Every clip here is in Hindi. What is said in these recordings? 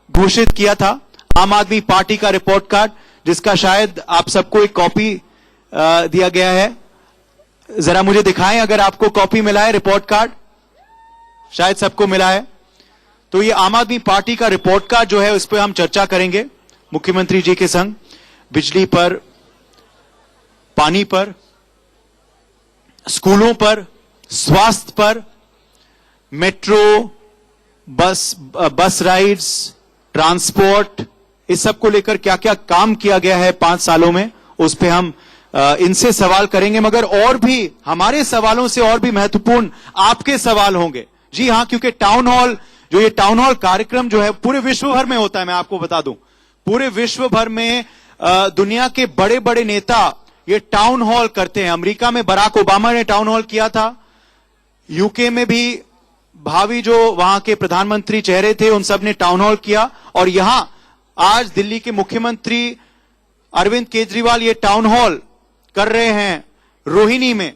घोषित किया था आम आदमी पार्टी का रिपोर्ट कार्ड, जिसका शायद आप सबको एक कॉपी दिया गया है। जरा मुझे दिखाएं अगर आपको कॉपी मिला है रिपोर्ट कार्ड। शायद सबको मिला है। तो ये आम आदमी पार्टी का रिपोर्ट कार्ड जो है उस पर हम चर्चा करेंगे मुख्यमंत्री जी के संग। बिजली पर, पानी पर, स्कूलों पर, स्वास्थ्य पर, मेट्रो, बस राइड्स, ट्रांसपोर्ट, इस सब को लेकर क्या क्या काम किया गया है 5 सालों में, उस पे हम इनसे सवाल करेंगे। मगर और भी हमारे सवालों से और भी महत्वपूर्ण आपके सवाल होंगे। जी हां, क्योंकि टाउन हॉल, जो ये टाउन हॉल कार्यक्रम जो है पूरे विश्व भर में होता है। मैं आपको बता दूं, पूरे विश्व भर में दुनिया के बड़े बड़े नेता ये टाउन हॉल करते हैं। अमेरिका में बराक ओबामा ने टाउन हॉल किया था। यूके में भी भावी जो वहां के प्रधानमंत्री चेहरे थे उन सब ने टाउन हॉल किया। और यहां आज दिल्ली के मुख्यमंत्री अरविंद केजरीवाल ये टाउन हॉल कर रहे हैं रोहिणी में,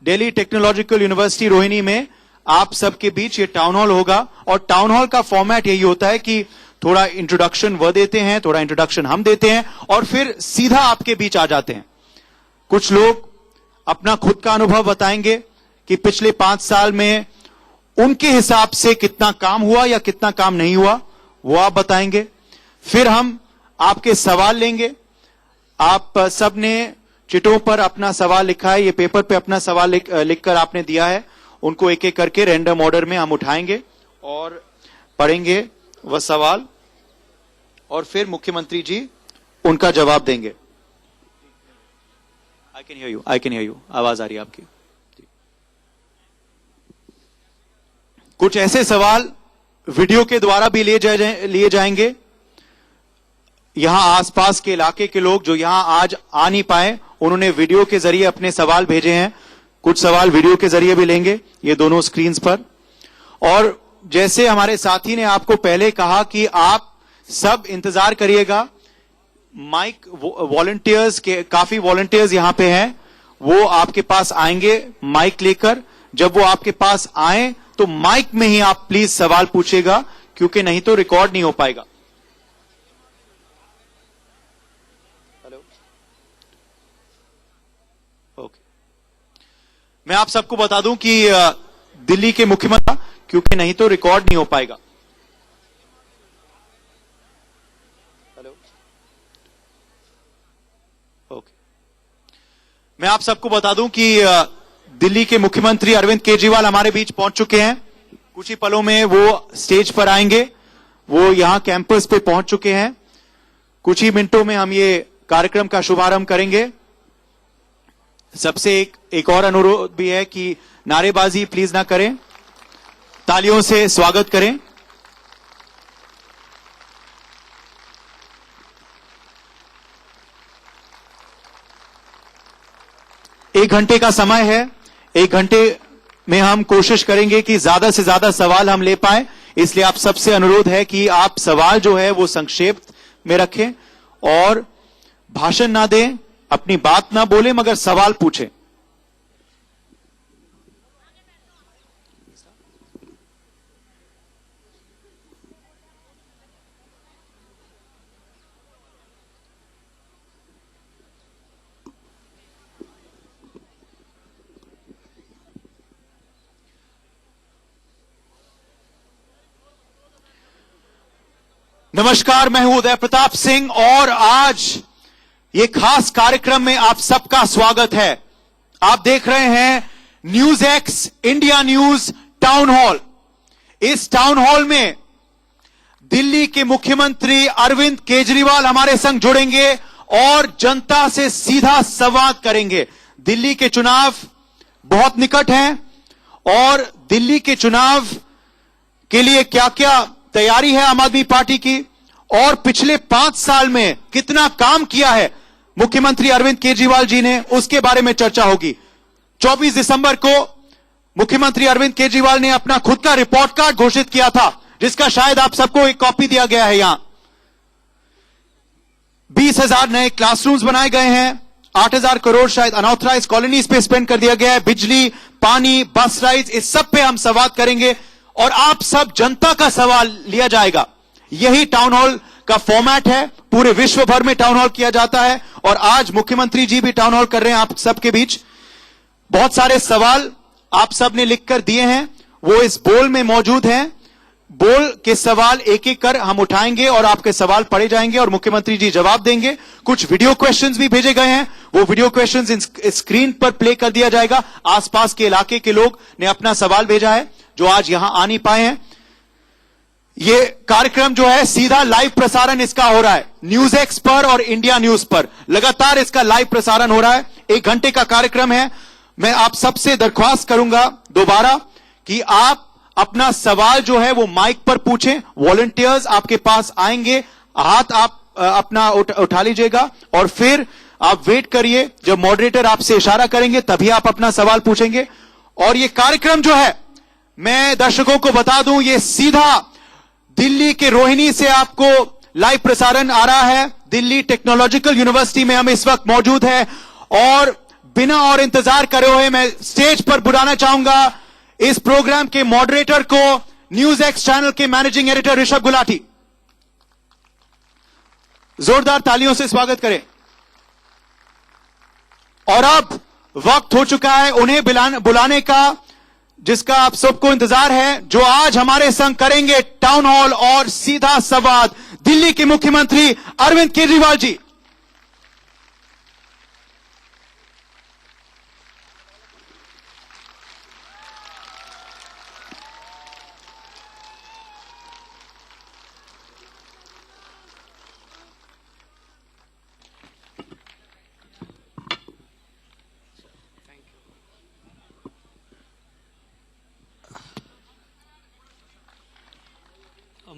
दिल्ली टेक्नोलॉजिकल यूनिवर्सिटी रोहिणी में। आप सबके बीच ये टाउन हॉल होगा। और टाउन हॉल का फॉर्मेट यही होता है कि थोड़ा इंट्रोडक्शन वह देते हैं, थोड़ा इंट्रोडक्शन हम देते हैं और फिर सीधा आपके बीच आ जाते हैं। कुछ लोग अपना खुद का अनुभव बताएंगे कि पिछले 5 साल में उनके हिसाब से कितना काम हुआ या कितना काम नहीं हुआ, वो आप बताएंगे। फिर हम आपके सवाल लेंगे। आप सबने चिटों पर अपना सवाल लिखा है, ये पेपर पे अपना सवाल लिखकर आपने दिया है। उनको एक एक करके रैंडम ऑर्डर में हम उठाएंगे और पढ़ेंगे वह सवाल और फिर मुख्यमंत्री जी उनका जवाब देंगे। आई कैन हियर यू, आवाज आ रही है आपकी। कुछ ऐसे सवाल वीडियो के द्वारा भी लिए जाएंगे। यहां आसपास के इलाके के लोग जो यहां आज आ नहीं पाए, उन्होंने वीडियो के जरिए अपने सवाल भेजे हैं। कुछ सवाल वीडियो के जरिए भी लेंगे, ये दोनों स्क्रीन्स पर। और जैसे हमारे साथी ने आपको पहले कहा कि आप सब इंतजार करिएगा। माइक वॉलंटियर्स के, काफी वॉलंटियर्स यहां पे हैं, वो आपके पास आएंगे माइक लेकर। जब वो आपके पास आए तो माइक में ही आप प्लीज सवाल पूछिएगा, क्योंकि नहीं तो रिकॉर्ड नहीं हो पाएगा। Hello, okay. मैं आप सबको बता दूं कि दिल्ली के मुख्यमंत्री, क्योंकि नहीं तो रिकॉर्ड नहीं हो पाएगा। Hello, okay. मैं आप सबको बता दूं कि दिल्ली के मुख्यमंत्री अरविंद केजरीवाल हमारे बीच पहुंच चुके हैं। कुछ ही पलों में वो स्टेज पर आएंगे। वो यहां कैंपस पे पहुंच चुके हैं। कुछ ही मिनटों में हम ये कार्यक्रम का शुभारंभ करेंगे। सबसे एक और अनुरोध भी है कि नारेबाजी प्लीज ना करें, तालियों से स्वागत करें। एक घंटे का समय है। 1 घंटे में हम कोशिश करेंगे कि ज्यादा से ज्यादा सवाल हम ले पाए। इसलिए आप सबसे अनुरोध है कि आप सवाल जो है वो संक्षेप में रखें और भाषण ना दें, अपनी बात ना बोलें, मगर सवाल पूछें। नमस्कार, मैं हूं उदय प्रताप सिंह और आज ये खास कार्यक्रम में आप सबका स्वागत है। आप देख रहे हैं news x India news town hall. इस टाउन हॉल में दिल्ली के मुख्यमंत्री अरविंद केजरीवाल हमारे संग जुड़ेंगे और जनता से सीधा संवाद करेंगे। दिल्ली के चुनाव बहुत निकट हैं और दिल्ली के चुनाव के लिए क्या क्या तैयारी है आम आदमी पार्टी की और पिछले 5 साल में कितना काम किया है मुख्यमंत्री अरविंद केजरीवाल जी ने, उसके बारे में चर्चा होगी। 24 दिसंबर को मुख्यमंत्री अरविंद केजरीवाल ने अपना खुद का रिपोर्ट कार्ड घोषित किया था, जिसका शायद आप सबको एक कॉपी दिया गया है। यहां 20,000 नए क्लासरूम्स बनाए गए हैं। 8,000 करोड़ शायद अनऑथराइज कॉलोनीज पे स्पेंड कर दिया गया है। बिजली, पानी, बस राइड्स, इस सब पे हम संवाद करेंगे और आप सब जनता का सवाल लिया जाएगा। यही टाउन हॉल का फॉर्मेट है, पूरे विश्व भर में टाउन हॉल किया जाता है और आज मुख्यमंत्री जी भी टाउन हॉल कर रहे हैं आप सबके बीच। बहुत सारे सवाल आप सबने लिखकर दिए हैं, वो इस बोल में मौजूद हैं। बोल के सवाल एक एक कर हम उठाएंगे और आपके सवाल पढ़े जाएंगे और मुख्यमंत्री जी जवाब देंगे। कुछ वीडियो क्वेश्चंस भी भेजे गए हैं, वो वीडियो क्वेश्चंस स्क्रीन पर प्ले कर दिया जाएगा। आसपास के इलाके के लोग ने अपना सवाल भेजा है जो आज यहां आ नहीं पाए हैं। ये कार्यक्रम जो है सीधा लाइव प्रसारण इसका हो रहा है न्यूज एक्स पर और इंडिया न्यूज पर, लगातार इसका लाइव प्रसारण हो रहा है। 1 घंटे का कार्यक्रम है। मैं आप सबसे दरख्वास्त करूंगा दोबारा कि आप अपना सवाल जो है वो माइक पर पूछें। वॉलंटियर्स आपके पास आएंगे, हाथ आप अपना उठा लीजिएगा और फिर आप वेट करिए, जब मॉडरेटर आपसे इशारा करेंगे तभी आप अपना सवाल पूछेंगे। और ये कार्यक्रम जो है, मैं दर्शकों को बता दूं, ये सीधा दिल्ली के रोहिणी से आपको लाइव प्रसारण आ रहा है। दिल्ली टेक्नोलॉजिकल यूनिवर्सिटी में हम इस वक्त मौजूद हैं और बिना और इंतजार करे हुए मैं स्टेज पर बुलाना चाहूंगा इस प्रोग्राम के मॉडरेटर को, न्यूज एक्स चैनल के मैनेजिंग एडिटर ऋषभ गुलाटी। जोरदार तालियों से स्वागत करें। और अब वक्त हो चुका है उन्हें बुलाने का जिसका आप सबको इंतजार है, जो आज हमारे संग करेंगे टाउन हॉल और सीधा संवाद, दिल्ली के मुख्यमंत्री अरविंद केजरीवाल जी।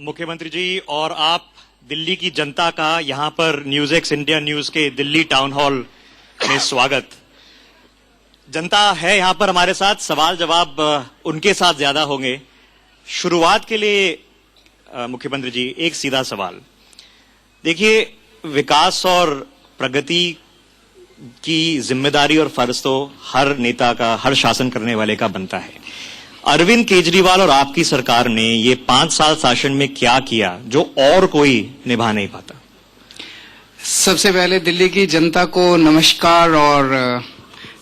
मुख्यमंत्री जी और आप दिल्ली की जनता का यहां पर न्यूज एक्स इंडिया न्यूज के दिल्ली टाउन हॉल में स्वागत। जनता है यहां पर हमारे साथ, सवाल जवाब उनके साथ ज्यादा होंगे। शुरुआत के लिए मुख्यमंत्री जी एक सीधा सवाल, देखिए विकास और प्रगति की जिम्मेदारी और फर्ज तो हर नेता का, हर शासन करने वाले का बनता है। अरविंद केजरीवाल और आपकी सरकार ने ये 5 साल शासन में क्या किया जो और कोई निभा नहीं पाता? सबसे पहले दिल्ली की जनता को नमस्कार और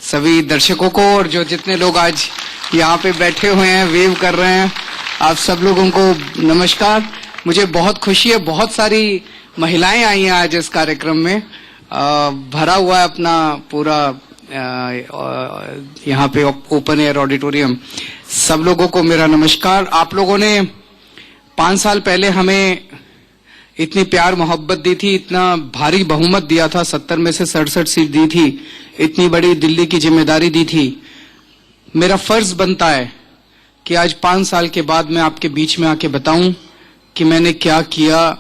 सभी दर्शकों को और जो जितने लोग आज यहाँ पे बैठे हुए हैं, वेव कर रहे हैं, आप सब लोगों को नमस्कार। मुझे बहुत खुशी है, बहुत सारी महिलाएं आई हैं आज इस कार्यक्रम में। भरा हुआ है अपना पूरा यहाँ पे ओपन एयर ऑडिटोरियम। सब लोगों को मेरा नमस्कार। आप लोगों ने 5 साल पहले हमें इतनी प्यार मोहब्बत दी थी, इतना भारी बहुमत दिया था, 70 में से 67 सीट दी थी, इतनी बड़ी दिल्ली की जिम्मेदारी दी थी। मेरा फर्ज बनता है कि आज 5 साल के बाद मैं आपके बीच में आके बताऊं कि मैंने क्या किया,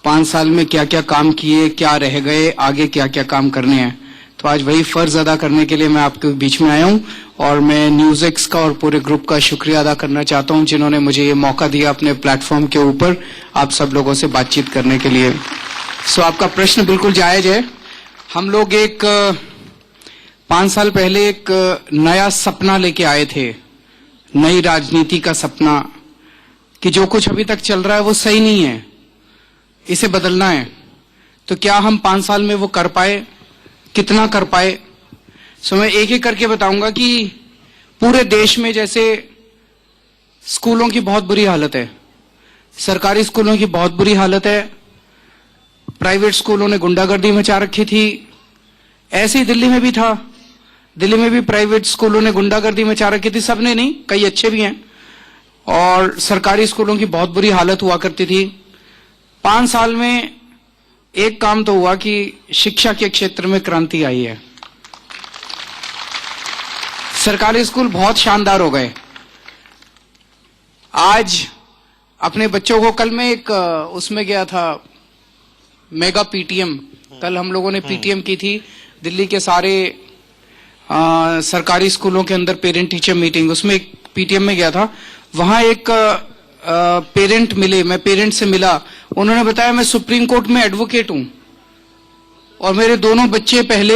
5 साल में क्या क्या काम किए, क्या रह गए, आगे क्या क्या काम करने हैं। तो आज वही फर्ज अदा करने के लिए मैं आपके बीच में आया हूं और मैं न्यूज एक्स का और पूरे ग्रुप का शुक्रिया अदा करना चाहता हूं जिन्होंने मुझे ये मौका दिया अपने प्लेटफॉर्म के ऊपर आप सब लोगों से बातचीत करने के लिए। सो आपका प्रश्न बिल्कुल जायज है। हम लोग 5 साल पहले एक नया सपना लेके आए थे, नई राजनीति का सपना, कि जो कुछ अभी तक चल रहा है वो सही नहीं है, इसे बदलना है। तो क्या हम 5 साल में वो कर पाए, कितना कर पाए? सो मैं एक एक करके बताऊंगा कि पूरे देश में जैसे स्कूलों की बहुत बुरी हालत है, सरकारी स्कूलों की बहुत बुरी हालत है, प्राइवेट स्कूलों ने गुंडागर्दी मचा रखी थी, ऐसे ही दिल्ली में भी था। दिल्ली में भी प्राइवेट स्कूलों ने गुंडागर्दी मचा रखी थी, सबने नहीं, कई अच्छे भी हैं, और सरकारी स्कूलों की बहुत बुरी हालत हुआ करती थी। 5 साल में एक काम तो हुआ कि शिक्षा के क्षेत्र में क्रांति आई है। सरकारी स्कूल बहुत शानदार हो गए। आज अपने बच्चों को, कल मैं एक उसमें गया था, मेगा पीटीएम, कल हम लोगों ने पीटीएम की थी दिल्ली के सारे सरकारी स्कूलों के अंदर, पेरेंट टीचर मीटिंग, उसमें एक पीटीएम में गया था। वहां एक पेरेंट मिले, मैं पेरेंट से मिला, उन्होंने बताया मैं सुप्रीम कोर्ट में एडवोकेट हूं और मेरे दोनों बच्चे पहले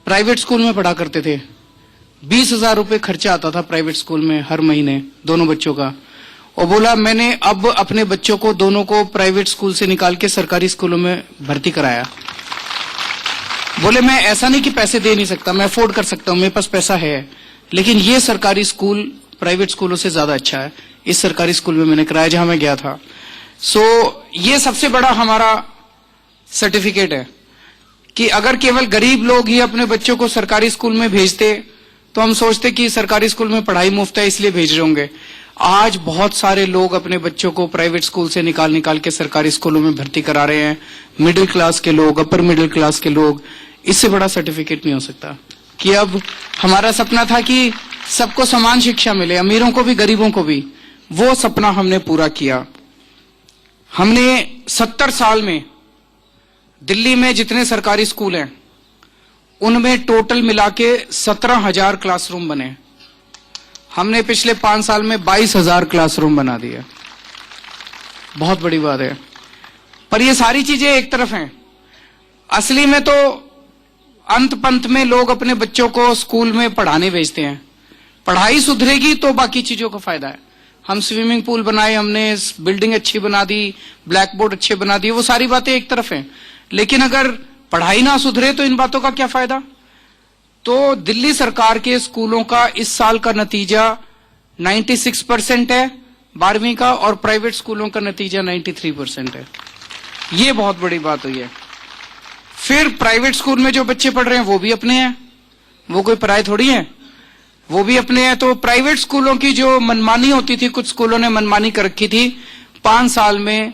प्राइवेट स्कूल में पढ़ा करते थे। 20,000 रुपए खर्चा आता था प्राइवेट स्कूल में हर महीने दोनों बच्चों का, और बोला मैंने अब अपने बच्चों को दोनों को प्राइवेट स्कूल से निकाल के सरकारी स्कूलों में भर्ती कराया। बोले मैं ऐसा नहीं कि पैसे दे नहीं सकता, मैं अफोर्ड कर सकता हूं, मेरे पास पैसा है, लेकिन ये सरकारी स्कूल प्राइवेट स्कूलों से ज्यादा अच्छा है। इस सरकारी स्कूल में मैंने कराया जहां मैं गया था। सो ये सबसे बड़ा हमारा सर्टिफिकेट है कि अगर केवल गरीब लोग ही अपने बच्चों को सरकारी स्कूल में भेजते तो हम सोचते कि सरकारी स्कूल में पढ़ाई मुफ्त है इसलिए भेज रहे होंगे। आज बहुत सारे लोग अपने बच्चों को प्राइवेट स्कूल से निकाल निकाल के सरकारी स्कूलों में भर्ती करा रहे हैं। मिडिल क्लास के लोग, अपर मिडिल क्लास के लोग। इससे बड़ा सर्टिफिकेट नहीं हो सकता कि अब हमारा सपना था कि सबको समान शिक्षा मिले, अमीरों को भी गरीबों को भी। वो सपना हमने पूरा किया। हमने 70 साल में दिल्ली में जितने सरकारी स्कूल हैं उनमें टोटल मिला के 17,000 क्लासरूम बने। हमने पिछले 5 साल में 22,000 क्लासरूम बना दिए। बहुत बड़ी बात है। पर ये सारी चीजें एक तरफ हैं। असली में तो अंत पंत में लोग अपने बच्चों को स्कूल में पढ़ाने भेजते हैं। पढ़ाई सुधरेगी तो बाकी चीजों का फायदा है। हम स्विमिंग पूल बनाए, हमने बिल्डिंग अच्छी बना दी, ब्लैक बोर्ड अच्छे बना दिए, वो सारी बातें एक तरफ हैं। लेकिन अगर पढ़ाई ना सुधरे तो इन बातों का क्या फायदा। तो दिल्ली सरकार के स्कूलों का इस साल का नतीजा 96% है 12वीं का, और प्राइवेट स्कूलों का नतीजा 93% है। ये बहुत बड़ी बात हुई है। फिर प्राइवेट स्कूल में जो बच्चे पढ़ रहे हैं वो भी अपने हैं, वो कोई पराये थोड़ी हैं, वो भी अपने हैं। तो प्राइवेट स्कूलों की जो मनमानी होती थी, कुछ स्कूलों ने मनमानी कर रखी थी, 5 साल में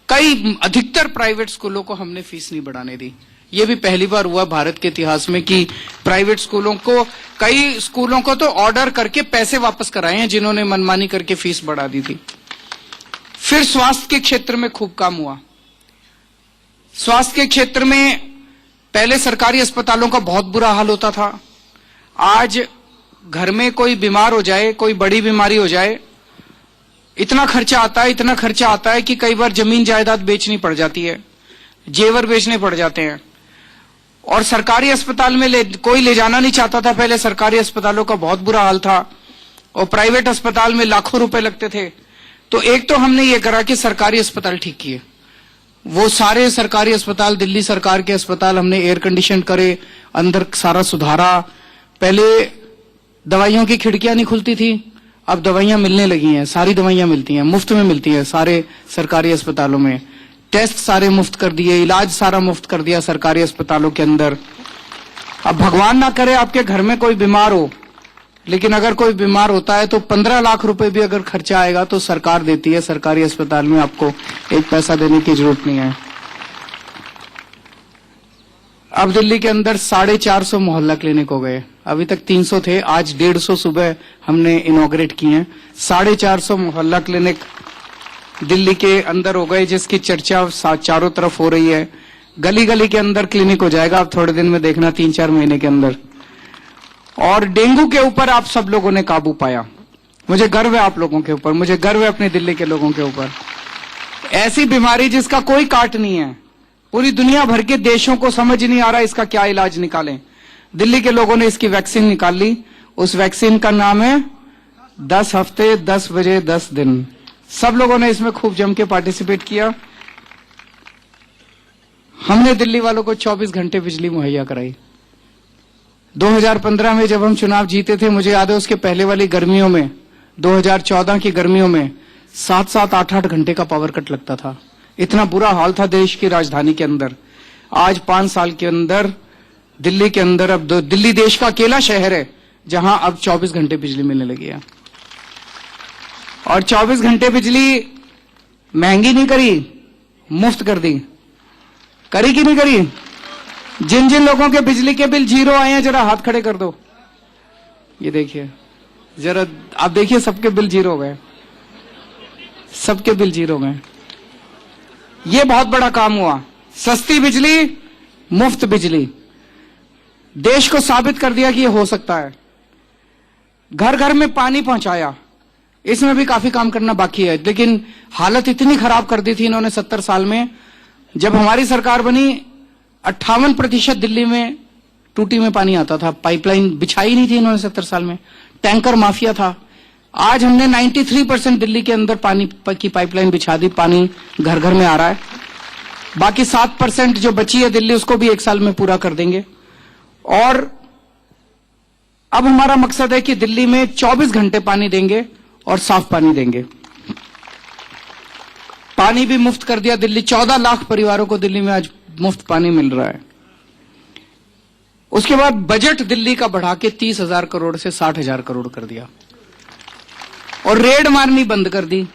अधिकतर प्राइवेट स्कूलों को हमने फीस नहीं बढ़ाने दी। ये भी पहली बार हुआ भारत के इतिहास में कि प्राइवेट स्कूलों को, कई स्कूलों को तो ऑर्डर करके पैसे वापस कराए हैं जिन्होंने मनमानी करके फीस बढ़ा दी थी। फिर स्वास्थ्य के क्षेत्र में खूब काम हुआ। स्वास्थ्य के क्षेत्र में पहले सरकारी अस्पतालों का बहुत बुरा हाल होता था। आज घर में कोई बीमार हो जाए, कोई बड़ी बीमारी हो जाए, इतना खर्चा आता है कि कई बार जमीन जायदाद बेचनी पड़ जाती है, जेवर बेचने पड़ जाते हैं। और सरकारी अस्पताल में कोई ले जाना नहीं चाहता था। पहले सरकारी अस्पतालों का बहुत बुरा हाल था और प्राइवेट अस्पताल में लाखों रुपए लगते थे। तो एक तो हमने ये करा कि सरकारी अस्पताल ठीक किए। वो सारे सरकारी अस्पताल, दिल्ली सरकार के अस्पताल हमने एयर कंडीशन करे, अंदर सारा सुधारा। पहले दवाइयों की खिड़कियां नहीं खुलती थी, अब दवाइयां मिलने लगी हैं, सारी दवाइयां मिलती हैं, मुफ्त में मिलती है सारे सरकारी अस्पतालों में। टेस्ट सारे मुफ्त कर दिए, इलाज सारा मुफ्त कर दिया सरकारी अस्पतालों के अंदर। अब भगवान ना करे आपके घर में कोई बीमार हो, लेकिन अगर कोई बीमार होता है तो 15 लाख रुपए भी अगर खर्चा आएगा तो सरकार देती है। सरकारी अस्पताल में आपको एक पैसा देने की जरूरत नहीं है। अब दिल्ली के अंदर 450 मोहल्ला क्लिनिक हो गए। अभी तक 300 थे, आज 150 सुबह हमने इनॉग्रेट किए हैं। 450 मोहल्ला क्लिनिक दिल्ली के अंदर हो गए, जिसकी चर्चा चारों तरफ हो रही है। गली गली के अंदर क्लिनिक हो जाएगा अब थोड़े दिन में, देखना 3-4 महीने के अंदर। और डेंगू के ऊपर आप सब लोगों ने काबू पाया। मुझे गर्व है आप लोगों के ऊपर, मुझे गर्व है अपने दिल्ली के लोगों के ऊपर। ऐसी बीमारी जिसका कोई काट नहीं है, पूरी दुनिया भर के देशों को समझ नहीं आ रहा इसका क्या इलाज निकालें। दिल्ली के लोगों ने इसकी वैक्सीन निकाल ली। उस वैक्सीन का नाम है 10 हफ्ते 10 बजे 10 दिन। सब लोगों ने इसमें खूब जम के पार्टिसिपेट किया। हमने दिल्ली वालों को 24 घंटे बिजली मुहैया कराई। 2015 में जब हम चुनाव जीते थे, मुझे याद है उसके पहले वाली गर्मियों में, 2014 की गर्मियों में 7-7, 8-8 घंटे का पावर कट लगता था। इतना बुरा हाल था देश की राजधानी के अंदर। आज 5 साल के अंदर दिल्ली के अंदर, अब दिल्ली देश का अकेला शहर है जहां अब 24 घंटे बिजली मिलने लगी है। और 24 घंटे बिजली महंगी नहीं करी, मुफ्त कर दी। करी कि नहीं करी? जिन जिन लोगों के बिजली के बिल 0 आए हैं जरा हाथ खड़े कर दो। ये देखिए जरा, आप देखिए सबके बिल 0 हो गए, सबके बिल 0 हो गए। ये बहुत बड़ा काम हुआ। सस्ती बिजली, मुफ्त बिजली, देश को साबित कर दिया कि ये हो सकता है। घर घर में पानी पहुंचाया, इसमें भी काफी काम करना बाकी है। लेकिन हालत इतनी खराब कर दी थी इन्होंने 70 साल में। जब हमारी सरकार बनी 58% दिल्ली में टूटी में पानी आता था। पाइपलाइन बिछाई नहीं थी इन्होंने 70 साल में। टैंकर माफिया था। आज हमने 93% दिल्ली के अंदर पानी की पाइपलाइन बिछा दी, पानी घर घर में आ रहा है। बाकी 7% जो बची है दिल्ली, उसको भी 1 साल में पूरा कर देंगे। और अब हमारा मकसद है कि दिल्ली में 24 घंटे पानी देंगे और साफ पानी देंगे। पानी भी मुफ्त कर दिया दिल्ली, 14 लाख परिवारों को दिल्ली में आज मुफ्त पानी मिल रहा है। उसके बाद बजट दिल्ली का बढ़ा के 30,000 करोड़ से 60,000 करोड़ कर दिया और रेड मारनी बंद कर दी।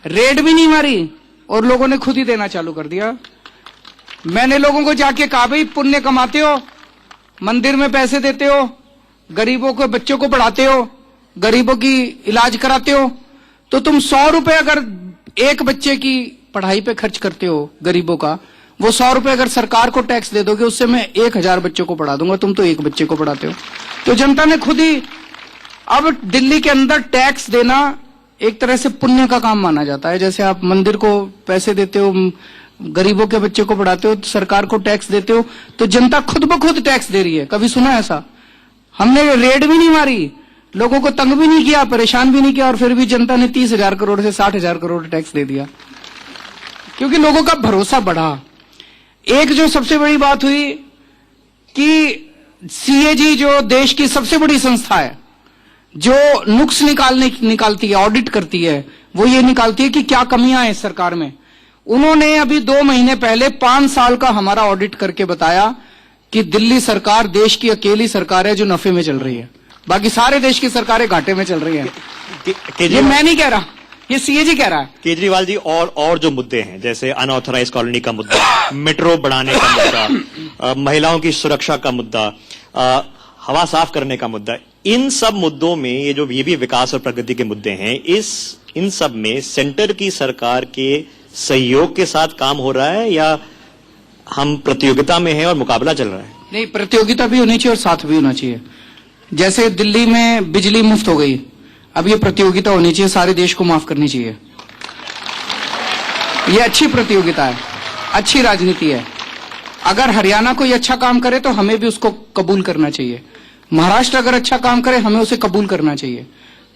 रेड भी नहीं मारी और लोगों ने खुद ही देना चालू कर दिया। मैंने लोगों को जाके कहा, भाई पुण्य कमाते हो, मंदिर में पैसे देते हो, गरीबों के बच्चों को पढ़ाते हो, गरीबों की इलाज कराते हो, तो तुम 100 रुपए अगर एक बच्चे की पढ़ाई पे खर्च करते हो गरीबों का, वो 100 रुपए अगर सरकार को टैक्स दे दोगे, उससे मैं 1000 बच्चों को पढ़ा दूंगा, तुम तो एक बच्चे को पढ़ाते हो। तो जनता ने खुद ही, अब दिल्ली के अंदर टैक्स देना एक तरह से पुण्य का काम माना जाता है। जैसे आप मंदिर को पैसे देते हो, गरीबों के बच्चे को पढ़ाते हो, सरकार को टैक्स देते हो, तो जनता खुद ब खुद टैक्स दे रही है। कभी सुना ऐसा? हमने रेड भी नहीं मारी, लोगों को तंग भी नहीं किया, परेशान भी नहीं किया, और फिर भी जनता ने 30,000 करोड़ से 60,000 करोड़ टैक्स दे दिया, क्योंकि लोगों का भरोसा बढ़ा। एक जो सबसे बड़ी बात हुई कि सीएजी जो देश की सबसे बड़ी संस्था है, जो नुक्स निकालती है, ऑडिट करती है, वो ये निकालती है कि क्या कमियां हैं इस सरकार में। उन्होंने अभी 2 महीने पहले 5 साल का हमारा ऑडिट करके बताया कि दिल्ली सरकार देश की अकेली सरकार है जो नफे में चल रही है, बाकी सारे देश की सरकारें घाटे में चल रही हैं। ये मैं नहीं कह रहा, ये सीएजी कह रहा है। केजरीवाल जी, और जो मुद्दे हैं, जैसे अनऑथराइज कॉलोनी का मुद्दा, मेट्रो बढ़ाने का मुद्दा, महिलाओं की सुरक्षा का मुद्दा, हवा साफ करने का मुद्दा, इन सब मुद्दों में ये भी विकास और प्रगति के मुद्दे हैं, इन सब में सेंटर की सरकार के सहयोग के साथ काम हो रहा है या हम प्रतियोगिता में हैं और मुकाबला चल रहा है? नहीं, प्रतियोगिता भी होनी चाहिए और साथ भी होना चाहिए। जैसे दिल्ली में बिजली मुफ्त हो गई, अब ये प्रतियोगिता होनी चाहिए, सारे देश को माफ करनी चाहिए। ये अच्छी प्रतियोगिता है, अच्छी राजनीति है। अगर हरियाणा कोई अच्छा काम करे तो हमें भी उसको कबूल करना चाहिए, महाराष्ट्र अगर अच्छा काम करे हमें उसे कबूल करना चाहिए।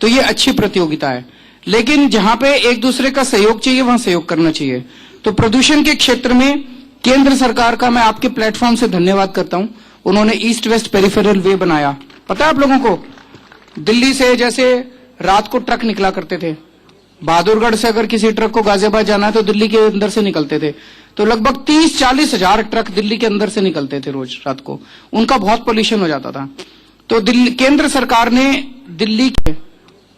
तो ये अच्छी प्रतियोगिता है, लेकिन जहां पे एक दूसरे का सहयोग चाहिए वहां सहयोग करना चाहिए। तो प्रदूषण के क्षेत्र में केंद्र सरकार का मैं आपके प्लेटफॉर्म से धन्यवाद करता हूं। उन्होंने ईस्ट वेस्ट पेरिफेरल वे बनाया। पता है आप लोगों को, दिल्ली से जैसे रात को ट्रक निकला करते थे, बहादुरगढ़ से अगर किसी ट्रक को गाजियाबाद जाना है तो दिल्ली के अंदर से निकलते थे, तो लगभग 30-40 हजार ट्रक दिल्ली के अंदर से निकलते थे रोज रात को। उनका बहुत पोल्यूशन हो जाता था। तो केंद्र सरकार ने दिल्ली के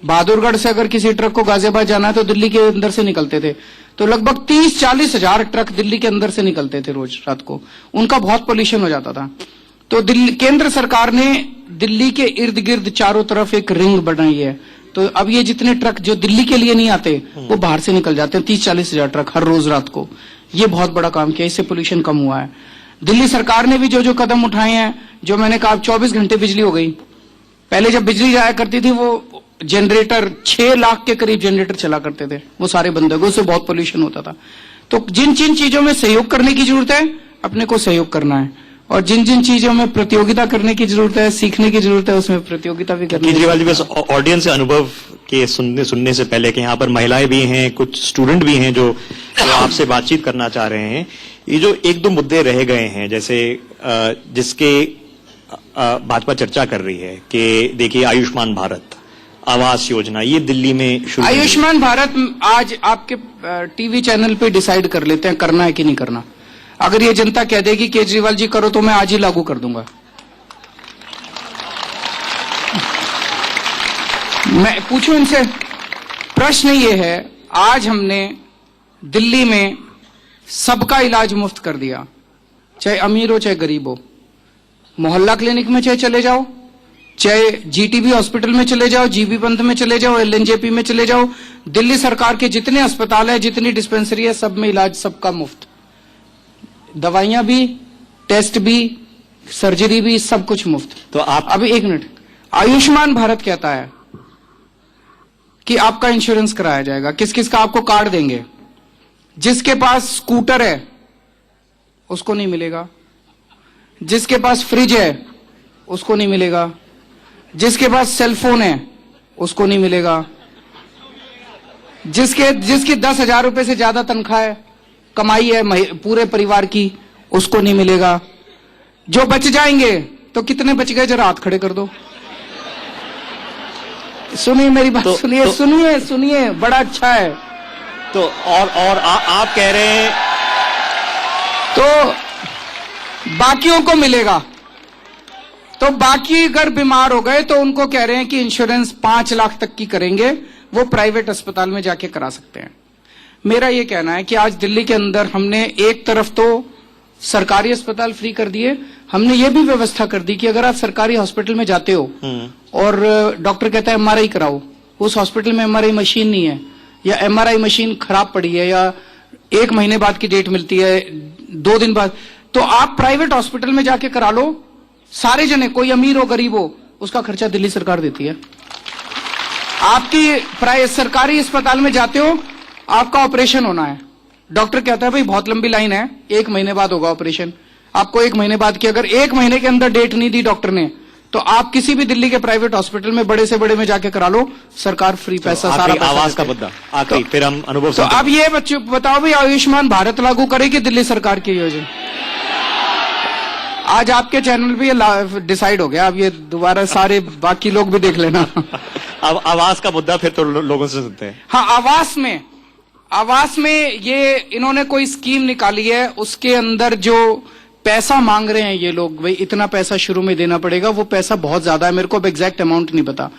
बहादुरगढ़ से अगर किसी ट्रक को गाजियाबाद जाना है तो दिल्ली के अंदर से निकलते थे, तो लगभग 30-40 हजार ट्रक दिल्ली के अंदर से निकलते थे रोज रात को। उनका बहुत पोल्यूशन हो जाता था। तो केंद्र सरकार ने दिल्ली के इर्द गिर्द चारों तरफ एक रिंग बनाई है। तो अब ये जितने ट्रक जो दिल्ली के लिए नहीं आते वो बाहर से निकल जाते हैं, 30-40 हजार ट्रक हर रोज रात को। ये बहुत बड़ा काम किया, इससे पोल्यूशन कम हुआ है। दिल्ली सरकार ने भी जो कदम उठाए हैं, जो मैंने कहा 24 घंटे बिजली हो गई। पहले जब बिजली जाया करती थी वो जनरेटर 6 लाख के करीब जनरेटर चला करते थे, वो सारे बंद हो गए, उससे बहुत पोल्यूशन होता था। तो जिन चीजों में सहयोग करने की जरूरत है अपने को सहयोग करना है, और जिन चीजों में प्रतियोगिता करने की जरूरत है, सीखने की जरूरत है, उसमें प्रतियोगिता भी करनी है। केजरीवाल जी, बस ऑडियंस से अनुभव के सुनने से पहले कि यहाँ पर महिलाएं भी हैं, कुछ स्टूडेंट भी हैं जो आपसे बातचीत करना चाह रहे हैं। ये जो 1-2 मुद्दे रह गए हैं, जैसे जिसके भाजपा चर्चा कर रही है कि देखिए आयुष्मान भारत, आवास योजना, ये दिल्ली में शुरू। आयुष्मान भारत आज आपके टीवी चैनल पे डिसाइड कर लेते हैं करना है कि नहीं करना। अगर ये जनता कह देगी केजरीवाल जी करो तो मैं आज ही लागू कर दूंगा। मैं पूछूं इनसे, प्रश्न ये है, आज हमने दिल्ली में सबका इलाज मुफ्त कर दिया, चाहे अमीर हो चाहे गरीब हो। मोहल्ला क्लिनिक में चाहे चले जाओ, चाहे जीटीबी हॉस्पिटल में चले जाओ, जीबी पंत में चले जाओ, एलएनजेपी में चले जाओ, दिल्ली सरकार के जितने अस्पताल है, जितनी डिस्पेंसरी है, सब में इलाज सबका मुफ्त। दवाइयां भी, टेस्ट भी, सर्जरी भी, सब कुछ मुफ्त। तो आप अभी 1 मिनट, आयुष्मान भारत कहता है कि आपका इंश्योरेंस कराया जाएगा। किस किस का आपको कार्ड देंगे। जिसके पास स्कूटर है उसको नहीं मिलेगा, जिसके पास फ्रिज है उसको नहीं मिलेगा, जिसके पास सेलफोन है उसको नहीं मिलेगा। जिसकी 10,000 रुपए से ज्यादा तनख्वाह है, कमाई है पूरे परिवार की, उसको नहीं मिलेगा। जो बच जाएंगे, तो कितने बच गए जरा हाथ खड़े कर दो। सुनिए मेरी बात, सुनिए, बड़ा अच्छा है। तो और आप कह रहे हैं तो बाकियों को मिलेगा। तो बाकी अगर बीमार हो गए तो उनको कह रहे हैं कि इंश्योरेंस 5 लाख तक की करेंगे, वो प्राइवेट अस्पताल में जाके करा सकते हैं। मेरा ये कहना है कि आज दिल्ली के अंदर हमने एक तरफ तो सरकारी अस्पताल फ्री कर दिए, हमने ये भी व्यवस्था कर दी कि अगर आप सरकारी हॉस्पिटल में जाते हो और डॉक्टर कहता है एमआरआई कराओ, उस हॉस्पिटल में एमआरआई मशीन नहीं है, या एमआरआई मशीन खराब पड़ी है, या 1 महीने बाद की डेट मिलती है, 2 दिन बाद, तो आप प्राइवेट हॉस्पिटल में जाके करा लो। सारे जने, कोई अमीर हो गरीब हो, उसका खर्चा दिल्ली सरकार देती है। आपकी सरकारी अस्पताल में जाते हो, आपका ऑपरेशन होना है, डॉक्टर कहता है भाई बहुत लंबी लाइन है, 1 महीने बाद होगा ऑपरेशन, आपको 1 महीने बाद की, अगर 1 महीने के अंदर डेट नहीं दी डॉक्टर ने, तो आप किसी भी दिल्ली के प्राइवेट हॉस्पिटल में बड़े से बड़े में जाके करा लो, सरकार फ्री पैसा, सारा पैसा आवाज का मुद्दा आखिरी, फिर हम अनुभव। तो अब ये बच्चे बताओ भाई, आयुष्मान भारत लागू करेगी दिल्ली सरकार की योजना? आज आपके चैनल पे ये डिसाइड हो गया, अब ये दोबारा सारे बाकी लोग भी देख लेना। अब आवास का मुद्दा फिर तो लोगों से सुनते हैं। हाँ, आवास में ये इन्होंने कोई स्कीम निकाली है, उसके अंदर जो पैसा मांग रहे हैं ये लोग, भाई इतना पैसा शुरू में देना पड़ेगा, वो पैसा बहुत ज्यादा है, मेरे को अब एग्जैक्ट अमाउंट नहीं पता।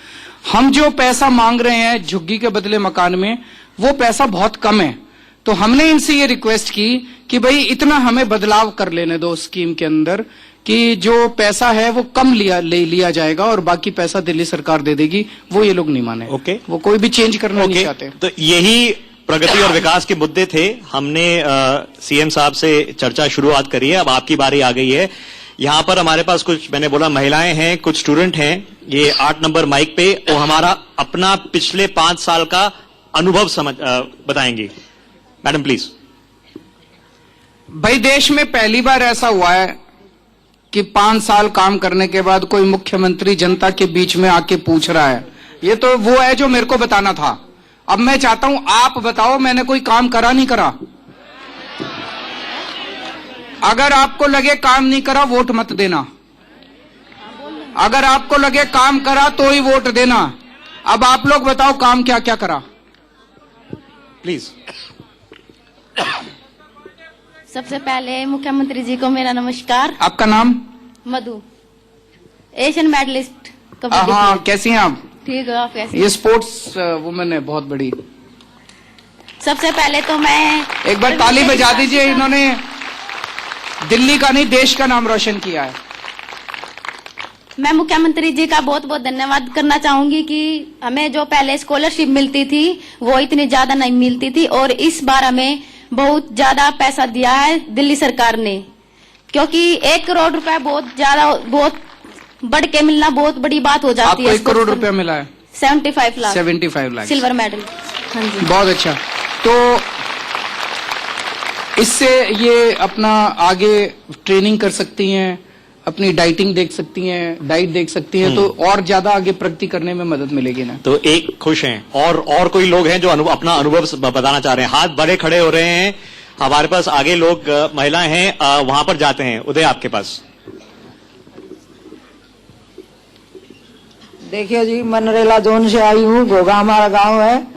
हम जो पैसा मांग रहे हैं झुग्गी के बदले मकान में, वो पैसा बहुत कम है। तो हमने इनसे ये रिक्वेस्ट की कि भाई इतना हमें बदलाव कर लेने दो स्कीम के अंदर, कि जो पैसा है वो कम ले लिया जाएगा और बाकी पैसा दिल्ली सरकार दे देगी। वो ये लोग नहीं माने। ओके। वो कोई भी चेंज करना नहीं चाहते। तो यही प्रगति और विकास के मुद्दे थे। हमने सीएम साहब से चर्चा शुरुआत करी है, अब आपकी बारी आ गई है। यहाँ पर हमारे पास कुछ, मैंने बोला महिलाएं हैं, कुछ स्टूडेंट हैं, ये 8 नंबर माइक पे, वो हमारा अपना पिछले 5 साल का अनुभव बताएंगी। Madam please. भाई देश में पहली बार ऐसा हुआ है कि 5 साल काम करने के बाद कोई मुख्यमंत्री जनता के बीच में आके पूछ रहा है। ये तो वो है जो मेरे को बताना था। अब मैं चाहता हूं आप बताओ, मैंने कोई काम करा नहीं करा? अगर आपको लगे काम नहीं करा, वोट मत देना। अगर आपको लगे काम करा तो ही वोट देना। अब आप लोग बताओ काम क्या क्या करा, प्लीज। सबसे पहले मुख्यमंत्री जी को मेरा नमस्कार। आपका नाम? मधु, एशियन मेडलिस्ट कबड्डी। हाँ, कैसी हैं आप? ठीक है, आप कैसे? ये स्पोर्ट्स वुमेन है, बहुत बड़ी। सबसे पहले तो मैं एक बार ताली बजा दीजिए, इन्होंने दिल्ली का नहीं देश का नाम रोशन किया है। मैं मुख्यमंत्री जी का बहुत बहुत धन्यवाद करना चाहूंगी कि हमें जो पहले स्कॉलरशिप मिलती थी वो इतनी ज्यादा नहीं मिलती थी, और इस बार हमें बहुत ज्यादा पैसा दिया है दिल्ली सरकार ने, क्योंकि 1 करोड़ रुपए बहुत ज्यादा, बहुत बढ़ के मिलना बहुत बड़ी बात हो जाती है। आपको 1 करोड़ रुपया मिला है? 75 लाख। 75 lakh silver medal. हाँ जी, बहुत अच्छा। तो इससे ये अपना आगे ट्रेनिंग कर सकती हैं, अपनी डाइटिंग देख सकती हैं, डाइट देख सकती हैं, तो और ज्यादा आगे प्रगति करने में मदद मिलेगी ना। तो एक खुश हैं, और कोई लोग हैं जो अपना अनुभव बताना चाह रहे हैं? हाथ बड़े खड़े हो रहे हैं हमारे पास। आगे लोग, महिलाएं हैं, वहां पर जाते हैं। उदय, आपके पास। देखिए जी, मैं नरेला जोन से आई हूँ, घोगा हमारा गांव है,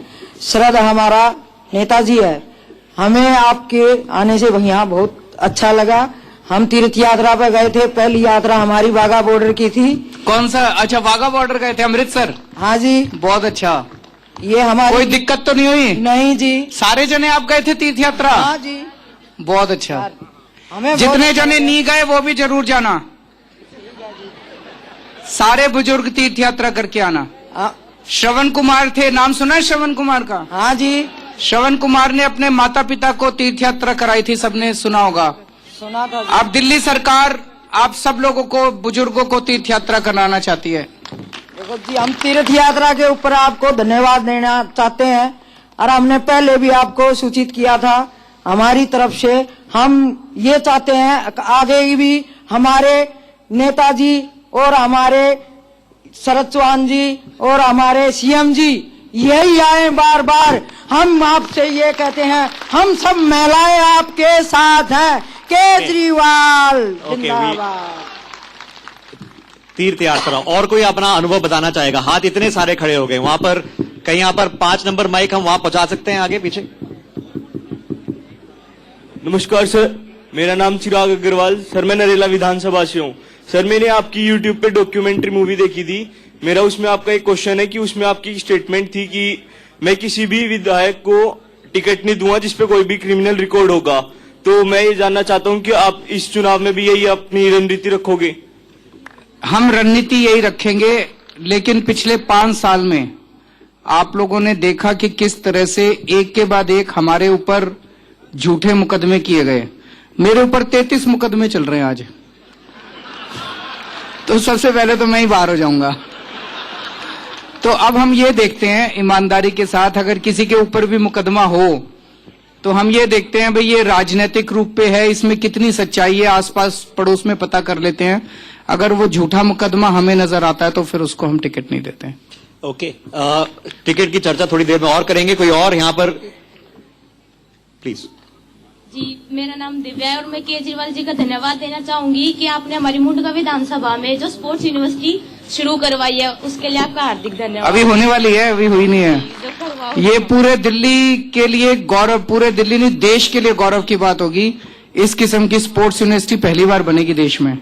शरद हमारा नेताजी है। हमें आपके आने से यहाँ बहुत अच्छा लगा। हम तीर्थ यात्रा पे गए थे, पहली यात्रा हमारी वाघा बॉर्डर की थी। कौन सा? अच्छा, वाघा बॉर्डर गए थे, अमृतसर। हाँ जी, बहुत अच्छा। ये हमारी कोई दिक्कत तो नहीं हुई? नहीं जी। सारे जने आप गए थे तीर्थ यात्रा? हाँ जी, बहुत अच्छा। हमें जितने जने नहीं गए वो भी जरूर जाना, सारे बुजुर्ग तीर्थ यात्रा करके आना। श्रवण कुमार थे, नाम सुना है श्रवण कुमार का? हाँ जी, श्रवण कुमार ने अपने माता पिता को तीर्थ यात्रा कराई थी, सबने सुना होगा। सुना था। अब दिल्ली सरकार आप सब लोगों को, बुजुर्गों को तीर्थ यात्रा कराना चाहती है। देखो जी, हम तीर्थ यात्रा के ऊपर आपको धन्यवाद देना चाहते हैं, और हमने पहले भी आपको सूचित किया था। हमारी तरफ से हम ये चाहते हैं आगे भी हमारे नेताजी और हमारे शरद चौहान जी और हमारे सीएम जी यही आए बार बार। हम आपसे ये कहते हैं, हम सब महिलाएं आपके साथ हैं। केजरीवाल जिंदाबाद। तीर्थयात्रा और कोई अपना अनुभव बताना चाहेगा? हाथ इतने सारे खड़े हो गए वहां पर, कहीं यहाँ पर 5 नंबर माइक हम वहां पहुंचा सकते हैं आगे पीछे? नमस्कार सर, मेरा नाम चिराग अग्रवाल। सर मैं नरेला विधानसभा से हूँ। सर मैंने आपकी YouTube पे डॉक्यूमेंट्री मूवी देखी थी। मेरा उसमें आपका एक क्वेश्चन है कि उसमें आपकी स्टेटमेंट थी कि मैं किसी भी विधायक को टिकट नहीं दूंगा जिसपे कोई भी क्रिमिनल रिकॉर्ड होगा। तो मैं ये जानना चाहता हूँ कि आप इस चुनाव में भी यही अपनी रणनीति रखोगे? हम रणनीति यही रखेंगे, लेकिन पिछले 5 साल में आप लोगों ने देखा कि किस तरह से एक के बाद एक हमारे ऊपर झूठे मुकदमे किए गए। मेरे ऊपर 33 मुकदमे चल रहे हैं आज। तो सबसे पहले तो मैं ही बाहर हो जाऊंगा। तो अब हम ये देखते हैं ईमानदारी के साथ, अगर किसी के ऊपर भी मुकदमा हो तो हम ये देखते हैं भाई ये राजनीतिक रूप पे है, इसमें कितनी सच्चाई है, आसपास पड़ोस में पता कर लेते हैं। अगर वो झूठा मुकदमा हमें नजर आता है तो फिर उसको हम टिकट नहीं देते हैं। ओके, टिकट की चर्चा थोड़ी देर में और करेंगे। कोई और यहाँ पर प्लीज? जी, मेरा नाम दिव्या है और मैं केजरीवाल जी का धन्यवाद देना चाहूंगी कि आपने हमारी मुंडका विधानसभा में जो स्पोर्ट्स यूनिवर्सिटी शुरू करवाई है, उसके लिए आपका हार्दिक धन्यवाद। अभी होने वाली है, अभी हुई नहीं है। जो करवाओ, ये पूरे दिल्ली के लिए गौरव, पूरे दिल्ली नहीं देश के लिए गौरव की बात होगी। इस किस्म की स्पोर्ट्स यूनिवर्सिटी पहली बार बनेगी देश में।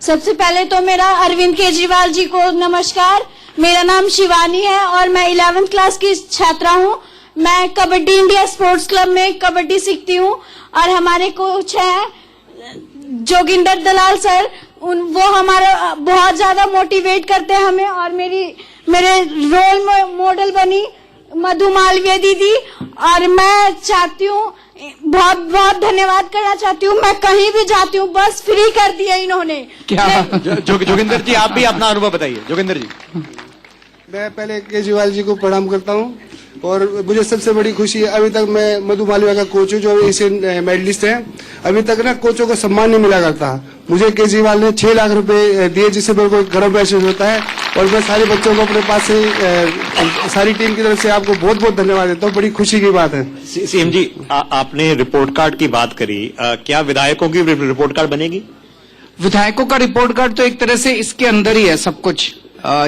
सबसे पहले तो मेरा अरविंद केजरीवाल जी को नमस्कार। मेरा नाम शिवानी है और मैं 11th क्लास की छात्रा हूँ। मैं कबड्डी इंडिया स्पोर्ट्स क्लब में कबड्डी सीखती हूँ और हमारे कोच हैं जोगिंदर दलाल सर। वो हमारा बहुत ज्यादा मोटिवेट करते हैं हमें, और मेरे रोल मॉडल बनी मधु मालवीय दीदी। और मैं चाहती हूँ, बहुत बहुत धन्यवाद करना चाहती हूँ। मैं कहीं भी जाती हूँ बस फ्री कर दिया इन्होंने। क्या जोगिंदर जी, आप भी अपना अनुभव बताइए। जोगिंदर जी? मैं पहले केजरीवाल जी को प्रणाम करता हूँ और मुझे सबसे बड़ी खुशी है, अभी तक मैं मधु मालवीय का कोच हूँ जो एशियन मेडलिस्ट हैं। अभी तक ना कोचों को सम्मान नहीं मिला करता। मुझे केजरीवाल ने 6 लाख रुपए दिए, जिससे मेरे को गर्व महसूस होता है। और मैं सारे बच्चों को अपने पास से सारी टीम की तरफ से आपको बहुत बहुत धन्यवाद देता हूँ। बड़ी खुशी की बात है। सीएम जी, आपने रिपोर्ट कार्ड की बात करी, क्या विधायकों की रिपोर्ट कार्ड बनेगी? विधायकों का रिपोर्ट कार्ड तो एक तरह से इसके अंदर ही है सब कुछ।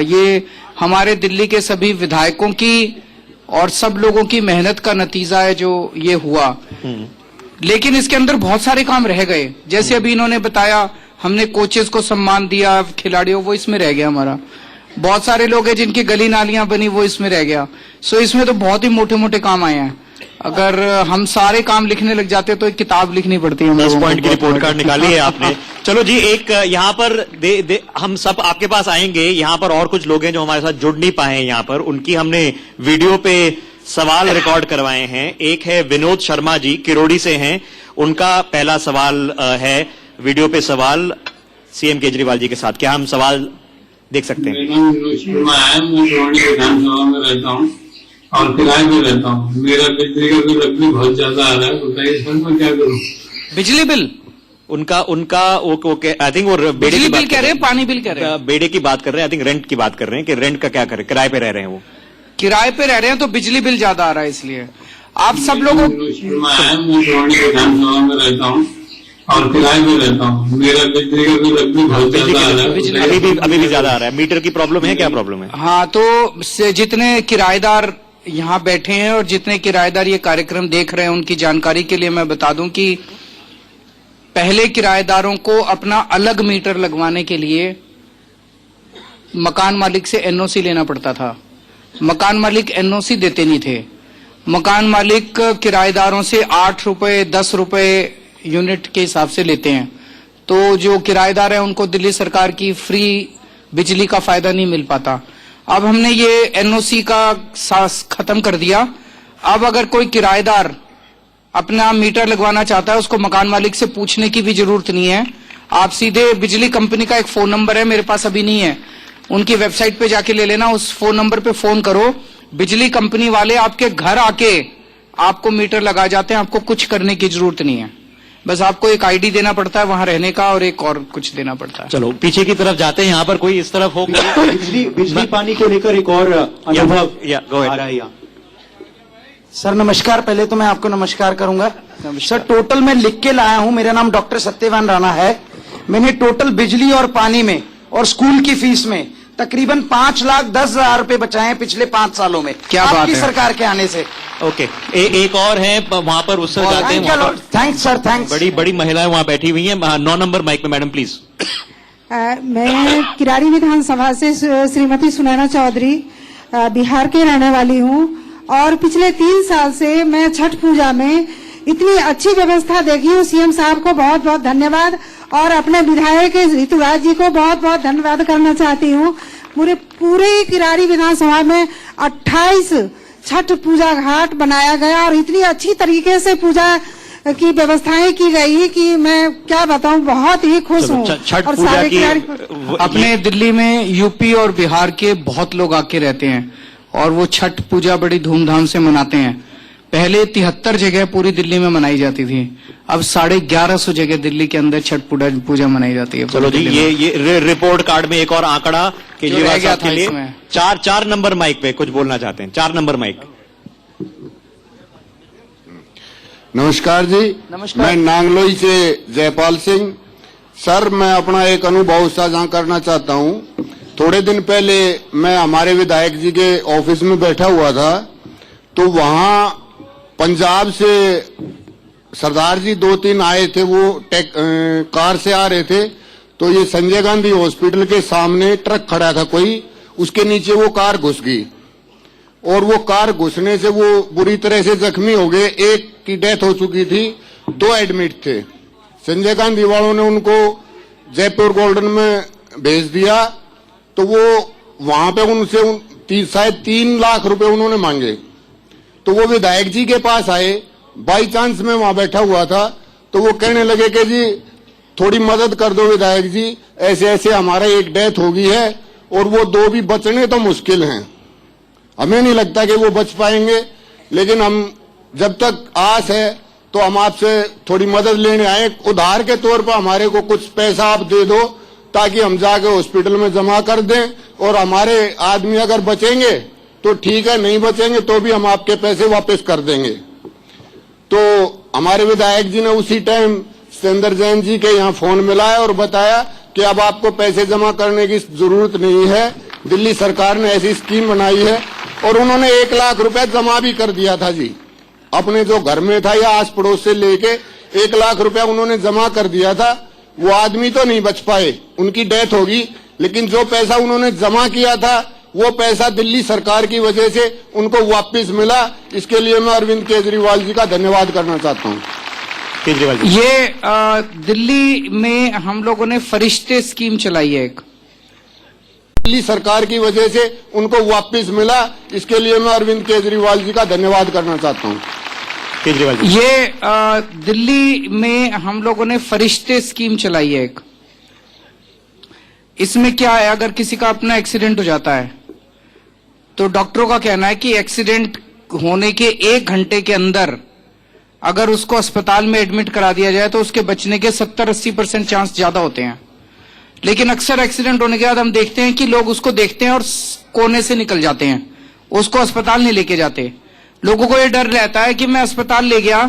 ये हमारे दिल्ली के सभी विधायकों की और सब लोगों की मेहनत का नतीजा है जो ये हुआ। लेकिन इसके अंदर बहुत सारे काम रह गए। जैसे अभी इन्होंने बताया, हमने कोचेस को सम्मान दिया, खिलाड़ियों, वो इसमें रह गया हमारा। बहुत सारे लोग हैं जिनकी गली नालियां बनी, वो इसमें रह गया। सो इसमें तो बहुत ही मोटे मोटे काम आए हैं। अगर हम सारे काम लिखने लग जाते तो एक किताब लिखनी पड़ती है। 10 पॉइंट की रिपोर्ट कार्ड निकाली है आपने। चलो जी, एक यहाँ पर हम सब आपके पास आएंगे। यहाँ पर और कुछ लोग हैं जो हमारे साथ जुड़ नहीं पाए हैं यहाँ पर, उनकी हमने वीडियो पे सवाल रिकॉर्ड करवाए हैं। एक है विनोद शर्मा जी, किरोड़ी से हैं। उनका पहला सवाल है वीडियो पे सवाल सीएम केजरीवाल जी के साथ। क्या हम सवाल देख सकते हैं? मेरा नाम विनोद शर्मा है, मैं किरोड़ी विधानसभा में रहता हूँ और किराए में रहता हूँ। मेरा बिजली का बिल अभी बहुत ज्यादा आ रहा है, बताइए सर मैं क्या करूँ? बिजली बिल उनका आई थिंक वो बिजली बिल कह रहे हैं, पानी बिल कह रहे हैं, बेड़े की बात कर रहे हैं। आई थिंक रेंट की बात कर रहे हैं कि रेंट का क्या करें, किराए पे रह रहे हैं। वो किराए पे रह रहे हैं तो बिजली बिल ज्यादा आ रहा है, इसलिए आप सब लोगों। विनोद शर्मा है, मैं किरोड़ी विधानसभा में रहता हूँ और किराए में रहता हूँ। मेरा बिजली का बिल अभी बहुत ज्यादा आ रहा है, अभी भी ज्यादा आ रहा है। मीटर की प्रॉब्लम है, क्या प्रॉब्लम है? हाँ, तो जितने किराएदार यहाँ बैठे हैं और जितने किराएदार ये कार्यक्रम देख रहे हैं, उनकी जानकारी के लिए मैं बता दूं कि पहले किराएदारों को अपना अलग मीटर लगवाने के लिए मकान मालिक से एनओसी लेना पड़ता था। मकान मालिक एनओसी देते नहीं थे। मकान मालिक किराएदारों से 8 रुपए 10 रुपए यूनिट के हिसाब से लेते हैं। तो जो किराएदार हैं उनको दिल्ली सरकार की फ्री बिजली का फायदा नहीं मिल पाता। अब हमने ये एनओसी का सास खत्म कर दिया। अब अगर कोई किराएदार अपना मीटर लगवाना चाहता है, उसको मकान मालिक से पूछने की भी जरूरत नहीं है। आप सीधे बिजली कंपनी का एक फोन नंबर है, मेरे पास अभी नहीं है, उनकी वेबसाइट पे जाके ले लेना। उस फोन नंबर पे फोन करो, बिजली कंपनी वाले आपके घर आके आपको मीटर लगा जाते हैं। आपको कुछ करने की जरूरत नहीं है। बस आपको एक आईडी देना पड़ता है वहां रहने का और एक और कुछ देना पड़ता है। चलो पीछे की तरफ जाते हैं, यहाँ पर कोई इस तरफ हो बिजली पानी को लेकर एक और अनुभव आ रहा है यहाँ। सर नमस्कार, पहले तो मैं आपको नमस्कार करूंगा। सर टोटल मैं लिख के लाया हूं, मेरा नाम डॉक्टर सत्यवान राणा है। मैंने टोटल बिजली और पानी में और स्कूल की फीस में तकरीबन 5,10,000 रुपए बचाए हैं पिछले 5 सालों में। क्या बात आपकी है। सरकार के आने से। ओके एक और है वहां पर, उससे जाते हैं। वहाँ पर थैंक्स सर, थैंक्स। बड़ी बड़ी महिलाएं वहां बैठी हुई हैं। 9 नंबर माइक में मैडम प्लीज। मैं किरारी विधानसभा से श्रीमती सुनैना चौधरी बिहार के रहने वाली हूँ और पिछले 3 साल से मैं छठ पूजा में इतनी अच्छी व्यवस्था देखी हूँ। सीएम साहब को बहुत बहुत धन्यवाद और अपने विधायक ऋतुराज जी को बहुत बहुत धन्यवाद करना चाहती हूँ। पूरे किरारी विधानसभा में 28 छठ पूजा घाट बनाया गया और इतनी अच्छी तरीके से पूजा की व्यवस्थाएं की गई कि मैं क्या बताऊं, बहुत ही खुश हूँ। छठ और पूजा सारे की अपने दिल्ली में यूपी और बिहार के बहुत लोग आके रहते हैं और वो छठ पूजा बड़ी धूमधाम से मनाते हैं। पहले 73 जगह पूरी दिल्ली में मनाई जाती थी, अब 1150 जगह दिल्ली के अंदर छठ पूजा मनाई जाती है। चलो जी, ये रिपोर्ट कार्ड में एक और आंकड़ा केजरीवाल साहब के लिए। 4 नंबर माइक पे कुछ बोलना चाहते हैं। 4 नंबर माइक। नमस्कार जी। नमस्कार। मैं नांगलोई से जयपाल सिंह। सर मैं अपना एक अनुभव साझा करना चाहता हूँ। थोड़े दिन पहले मैं हमारे विधायक जी के ऑफिस में बैठा हुआ था, तो वहां पंजाब से सरदार जी 2-3 आए थे। वो कार से आ रहे थे, तो ये संजय गांधी हॉस्पिटल के सामने ट्रक खड़ा था कोई, उसके नीचे वो कार घुस गई और वो कार घुसने से वो बुरी तरह से जख्मी हो गए। एक की डेथ हो चुकी थी, 2 एडमिट थे। संजय गांधी वालों ने उनको जयपुर गोल्डन में भेज दिया, तो वो वहां पे उनसे शायद 3 लाख रुपए उन्होंने मांगे। तो वो विधायक जी के पास आए, बाई चांस में वहां बैठा हुआ था, तो वो कहने लगे कि जी थोड़ी मदद कर दो विधायक जी, ऐसे ऐसे हमारा एक डेथ हो गई है और वो 2 भी बचने तो मुश्किल हैं। हमें नहीं लगता कि वो बच पाएंगे, लेकिन हम जब तक आस है तो हम आपसे थोड़ी मदद लेने आए। उधार के तौर पर हमारे को कुछ पैसा आप दे दो ताकि हम जाके हॉस्पिटल में जमा कर दें, और हमारे आदमी अगर बचेंगे तो ठीक है, नहीं बचेंगे तो भी हम आपके पैसे वापस कर देंगे। तो हमारे विधायक जी ने उसी टाइम सुरेंद्र जैन जी के यहाँ फोन मिलाया और बताया कि अब आपको पैसे जमा करने की जरूरत नहीं है, दिल्ली सरकार ने ऐसी स्कीम बनाई है। और उन्होंने 1 लाख रुपए जमा भी कर दिया था जी, अपने जो घर में था या आस पड़ोस से लेके 1 लाख रुपया उन्होंने जमा कर दिया था। वो आदमी तो नहीं बच पाए, उनकी डेथ होगी, लेकिन जो पैसा उन्होंने जमा किया था वो पैसा दिल्ली सरकार की वजह से उनको वापस मिला। इसके लिए मैं अरविंद केजरीवाल जी का धन्यवाद करना चाहता हूँ। केजरीवाल जी, ये दिल्ली में हम लोगों ने फरिश्ते स्कीम चलाई है एक, दिल्ली सरकार की वजह से उनको वापस मिला। इसके लिए मैं अरविंद केजरीवाल जी का धन्यवाद करना चाहता हूँ। केजरीवाल जी, ये दिल्ली में हम लोगों ने फरिश्ते स्कीम चलाई है एक। इसमें क्या है, अगर किसी का अपना एक्सीडेंट हो जाता है तो डॉक्टरों का कहना है कि एक्सीडेंट होने के 1 घंटे के अंदर अगर उसको अस्पताल में एडमिट करा दिया जाए तो उसके बचने के 70-80% चांस ज्यादा होते हैं। लेकिन अक्सर एक्सीडेंट होने के बाद हम देखते हैं कि लोग उसको देखते हैं और कोने से निकल जाते हैं, उसको अस्पताल नहीं लेके जाते। लोगों को ये डर रहता है कि मैं अस्पताल ले गया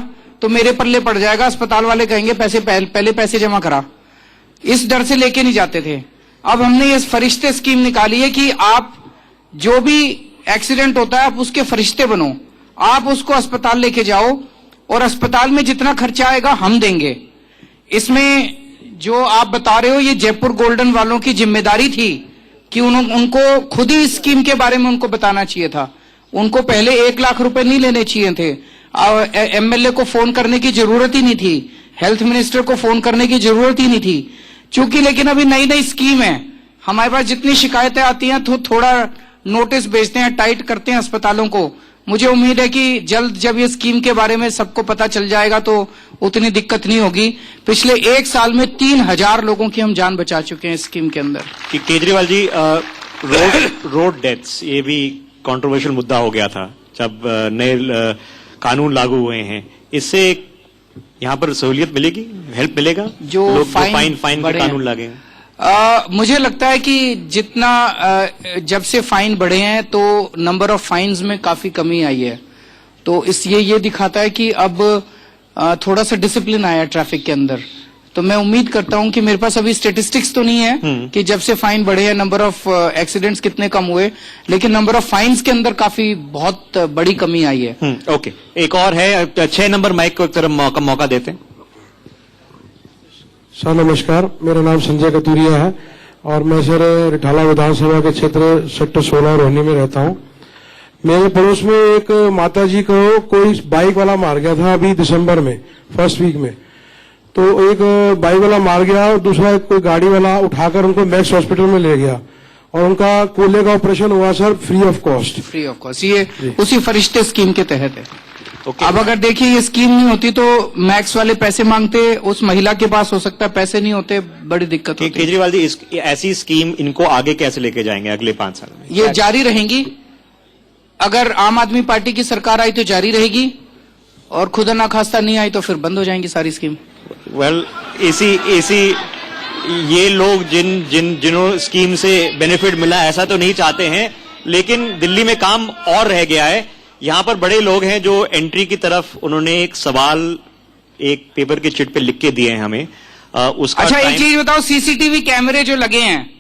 तो मेरे पल्ले पड़ जाएगा, अस्पताल वाले कहेंगे पहले पैसे जमा करा, इस डर से लेके नहीं जाते थे। अब हमने ये फरिश्ते स्कीम निकाली है कि आप जो भी एक्सीडेंट होता है आप उसके फरिश्ते बनो, आप उसको अस्पताल लेके जाओ और अस्पताल में जितना खर्चा आएगा हम देंगे। इसमें जो आप बता रहे हो ये जयपुर गोल्डन वालों की जिम्मेदारी थी कि उनको खुद ही इस स्कीम के बारे में उनको बताना चाहिए था। उनको पहले 1 लाख रुपए नहीं लेने चाहिए थे, एमएलए को फोन करने की जरूरत ही नहीं थी, हेल्थ मिनिस्टर को फोन करने की जरूरत ही नहीं थी। चूंकि लेकिन अभी नई स्कीम है, हमारे पास जितनी शिकायतें आती हैं तो थोड़ा नोटिस भेजते हैं, टाइट करते हैं अस्पतालों को। मुझे उम्मीद है कि जल्द जब ये स्कीम के बारे में सबको पता चल जाएगा तो उतनी दिक्कत नहीं होगी। पिछले 1 साल में 3000 लोगों की हम जान बचा चुके हैं इस स्कीम के अंदर। केजरीवाल जी, रोड डेथ्स ये भी कंट्रोवर्शियल मुद्दा हो गया था जब नए कानून लागू हुए हैं। इससे यहाँ पर सहूलियत मिलेगी, हेल्प मिलेगा? जो लोग फाइन फाइन के कानून लागे हैं। मुझे लगता है कि जितना जब से फाइन बढ़े हैं तो नंबर ऑफ फाइन्स में काफी कमी आई है, तो इसलिए ये दिखाता है कि अब थोड़ा सा डिसिप्लिन आया ट्रैफिक के अंदर। तो मैं उम्मीद करता हूं कि मेरे पास अभी स्टेटिस्टिक्स तो नहीं है कि जब से फाइन बढ़े हैं नंबर ऑफ एक्सीडेंट्स कितने कम हुए, लेकिन नंबर ऑफ फाइन्स के अंदर काफी बहुत बड़ी कमी आई है। ओके, एक और है, 6 नंबर माइक को एक तरफ मौका देते हैं। सर नमस्कार, मेरा नाम संजय कतूरिया है और मैं सर रिठाला विधानसभा के क्षेत्र सेक्टर 16 रोहिणी में रहता हूं। मेरे पड़ोस में एक माता जी को कोई बाइक वाला मार गया था अभी दिसंबर में, फर्स्ट वीक में। तो एक बाइक वाला मार गया और दूसरा कोई गाड़ी वाला उठाकर उनको मैक्स हॉस्पिटल में ले गया और उनका कूल्हे का ऑपरेशन हुआ sir free of cost. Free of cost, ये उसी फरिश्ते स्कीम के तहत है। अब अगर देखिए ये स्कीम नहीं होती तो मैक्स वाले पैसे मांगते, उस महिला के पास हो सकता है पैसे नहीं होते, बड़ी दिक्कत होती। केजरीवाल जी, ऐसी स्कीम इनको आगे कैसे लेके जाएंगे अगले 5 साल में? ये जारी रहेंगी, अगर आम आदमी पार्टी की सरकार आई तो जारी रहेगी और खुदा ना खास्ता नहीं आई तो फिर बंद हो जाएंगी सारी स्कीम। वेल, इसी ये लोग जिन्होंने स्कीम से बेनिफिट मिला ऐसा तो नहीं चाहते हैं, लेकिन दिल्ली में काम और रह गया है। यहाँ पर बड़े लोग हैं जो एंट्री की तरफ उन्होंने एक सवाल एक पेपर के चिट पे लिख के दिए हैं हमें। उसका अच्छा, एक चीज बताओ, सीसीटीवी कैमरे जो लगे हैं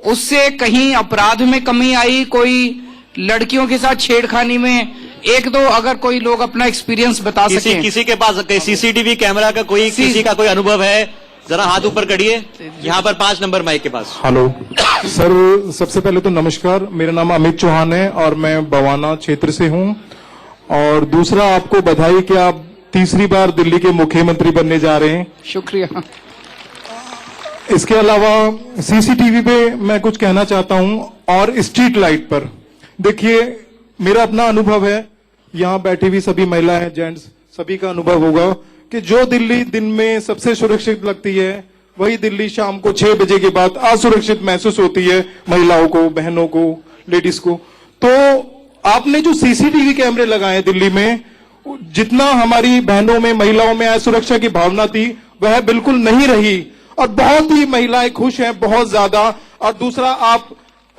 उससे कहीं अपराध में कमी आई? कोई लड़कियों के साथ छेड़खानी में एक दो अगर कोई लोग अपना एक्सपीरियंस बता सके? किसी के पास सीसीटीवी कैमरा का किसी का कोई अनुभव है? जरा हाथ ऊपर करिए, यहाँ पर 5 नंबर माइक के पास। हेलो सर, सबसे पहले तो नमस्कार, मेरा नाम अमित चौहान है और मैं बवाना क्षेत्र से हूँ। और दूसरा आपको बधाई कि आप तीसरी बार दिल्ली के मुख्यमंत्री बनने जा रहे हैं। शुक्रिया। इसके अलावा सीसीटीवी पे मैं कुछ कहना चाहता हूँ और स्ट्रीट लाइट पर देखिए, मेरा अपना अनुभव है, यहाँ बैठी हुई सभी महिलाएं जेंट्स सभी का अनुभव होगा कि जो दिल्ली दिन में सबसे सुरक्षित लगती है वही दिल्ली शाम को 6 बजे के बाद असुरक्षित महसूस होती है महिलाओं को, बहनों को, लेडीज को। तो आपने जो सीसीटीवी कैमरे लगाए दिल्ली में, जितना हमारी बहनों में, महिलाओं में असुरक्षा की भावना थी वह बिल्कुल नहीं रही और बहुत ही महिलाएं खुश हैं, बहुत ज्यादा। और दूसरा, आप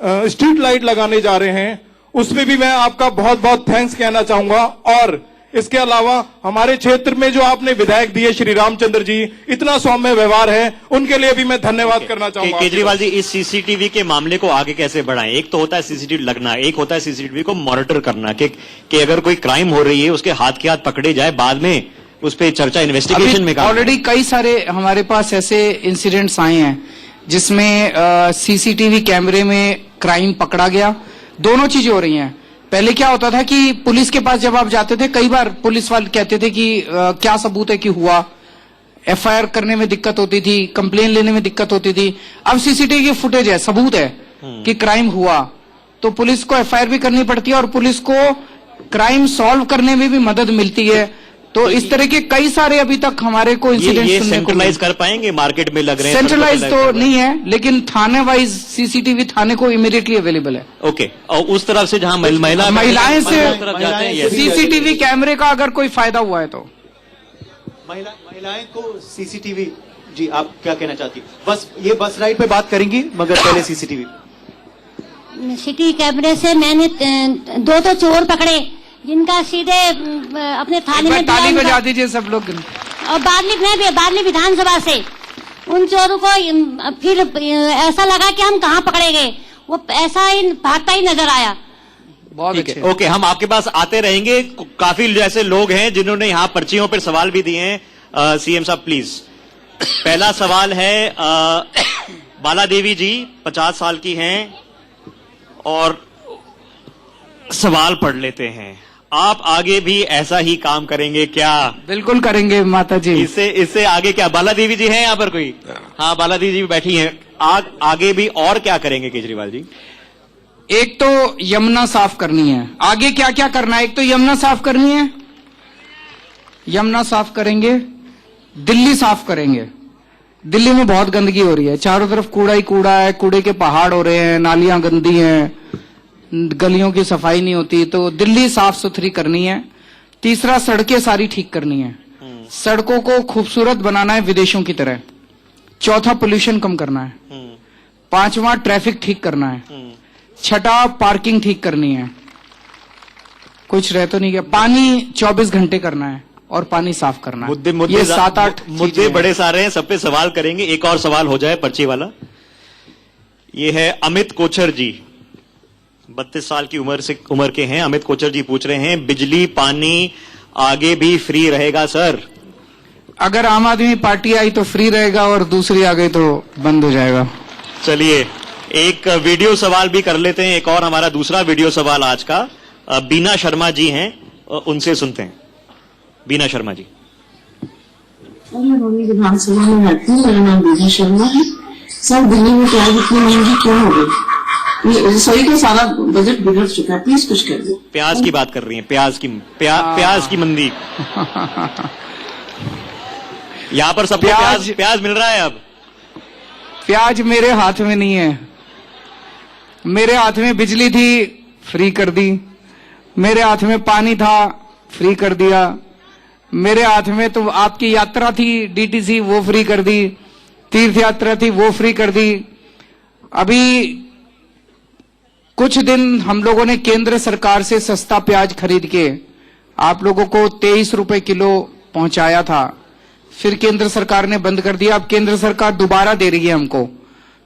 स्ट्रीट लाइट लगाने जा रहे हैं, उसमें भी मैं आपका बहुत बहुत थैंक्स कहना चाहूंगा। और इसके अलावा हमारे क्षेत्र में जो आपने विधायक दिए श्री रामचंद्र जी, इतना सौम्य व्यवहार है, उनके लिए भी मैं धन्यवाद करना चाहूंगा। केजरीवाल जी, इस सीसीटीवी के मामले को आगे कैसे बढ़ाएं? एक तो होता है सीसीटीवी लगना, एक होता है सीसीटीवी को मॉनिटर करना कि अगर कोई क्राइम हो रही है उसके हाथ के हाथ पकड़े जाए, बाद में उस पर चर्चा इन्वेस्टिगेशन में। ऑलरेडी कई सारे हमारे पास ऐसे इंसिडेंट्स आए हैं जिसमें सीसीटीवी कैमरे में क्राइम पकड़ा गया। दोनों चीजें हो रही हैं। पहले क्या होता था कि पुलिस के पास जब आप जाते थे, कई बार पुलिस वाले कहते थे कि क्या सबूत है कि हुआ, एफआईआर करने में दिक्कत होती थी, कंप्लेन लेने में दिक्कत होती थी। अब सीसीटीवी की फुटेज है, सबूत है कि क्राइम हुआ, तो पुलिस को एफआईआर भी करनी पड़ती है और पुलिस को क्राइम सॉल्व करने में भी मदद मिलती है। तो इस तरह के कई सारे अभी तक हमारे को इंसिडेंट सुनने को सेंट्रलाइज कर पाएंगे? मार्केट में लग रहे हैं, सेंट्रलाइज तो नहीं है, लेकिन थाने वाइज सीसीटीवी थाने को इमीडिएटली अवेलेबल है। ओके, और उस तरफ से जहां महिलाएं से सीसीटीवी कैमरे का अगर कोई फायदा हुआ है तो महिलाएं को सीसीटीवी। जी, आप क्या कहना चाहती? बस ये बस राइड पे बात करेंगी, मगर पहले सीसीटीवी। सिटी कैमरे से मैंने 2 चोर पकड़े जिनका सीधे अपने थाने में ताली बजा दीजिए सब लोग। और बादली विधानसभा से उन चोरों को फिर ऐसा लगा कि हम कहाँ पकड़े गए, वो ऐसा ही भागता ही नजर आया। बहुत अच्छे। ओके, हम आपके पास आते रहेंगे। काफी ऐसे लोग हैं जिन्होंने यहाँ पर्चियों पर सवाल भी दिए हैं। सीएम साहब प्लीज, पहला सवाल है बाला देवी जी, 50 साल की हैं और सवाल पढ़ लेते हैं। आप आगे भी ऐसा ही काम करेंगे क्या? बिल्कुल करेंगे माता जी। इससे आगे क्या? बाला देवी जी हैं यहाँ पर कोई? हाँ, बाला देवी जी बैठी हैं। आगे भी और क्या करेंगे केजरीवाल जी? एक तो यमुना साफ करनी है, आगे क्या क्या करना है? एक तो यमुना साफ करनी है, यमुना साफ करेंगे, दिल्ली साफ करेंगे। दिल्ली में बहुत गंदगी हो रही है, चारों तरफ कूड़ा ही कूड़ा है, कूड़े के पहाड़ हो रहे हैं, नालियां गंदी हैं, गलियों की सफाई नहीं होती, तो दिल्ली साफ सुथरी करनी है। तीसरा, सड़कें सारी ठीक करनी है। सड़कों को खूबसूरत बनाना है विदेशों की तरह। चौथा पोल्यूशन कम करना है। पांचवा ट्रैफिक ठीक करना है। छठा पार्किंग ठीक करनी है। कुछ रह तो नहीं गया। पानी 24 घंटे करना है और पानी साफ करना है। ये 7-8 मुद्दे बड़े सारे हैं, सब पे सवाल करेंगे। एक और सवाल हो जाए पर्ची वाला। ये है अमित कोचर जी, 32 साल की उम्र के हैं। अमित कोचर जी पूछ रहे हैं, बिजली पानी आगे भी फ्री रहेगा सर? अगर आम आदमी पार्टी आई तो फ्री रहेगा और दूसरी आ गई तो बंद हो जाएगा। चलिए एक वीडियो सवाल भी कर लेते हैं। एक और हमारा दूसरा वीडियो सवाल आज का बीना शर्मा जी हैं, उनसे सुनते हैं। बीना शर्मा जी। मैं रोनी विधानसभा में रहती हूँ, मेरा नाम बीना शर्मा है। सर दिल्ली में प्याज इतनी महंगी क्यों हो गई? ये रसोई का सारा बजट बिगड़ चुका है, प्लीज कुछ कर दो। प्याज की बात कर रही हैं, प्याज की मंदी। यहाँ पर सबको प्याज मिल रहा है। अब प्याज मेरे हाथ में नहीं है। मेरे हाथ में बिजली थी, फ्री कर दी। मेरे हाथ में पानी था, फ्री कर दिया। मेरे हाथ में तो आपकी यात्रा थी डीटीसी, वो फ्री कर दी। तीर्थ यात्रा थी, वो फ्री कर दी। अभी कुछ दिन हम लोगों ने केंद्र सरकार से सस्ता प्याज खरीद के आप लोगों को 23 रुपए किलो पहुंचाया था। फिर केंद्र सरकार ने बंद कर दिया। अब केंद्र सरकार दोबारा दे रही है हमको,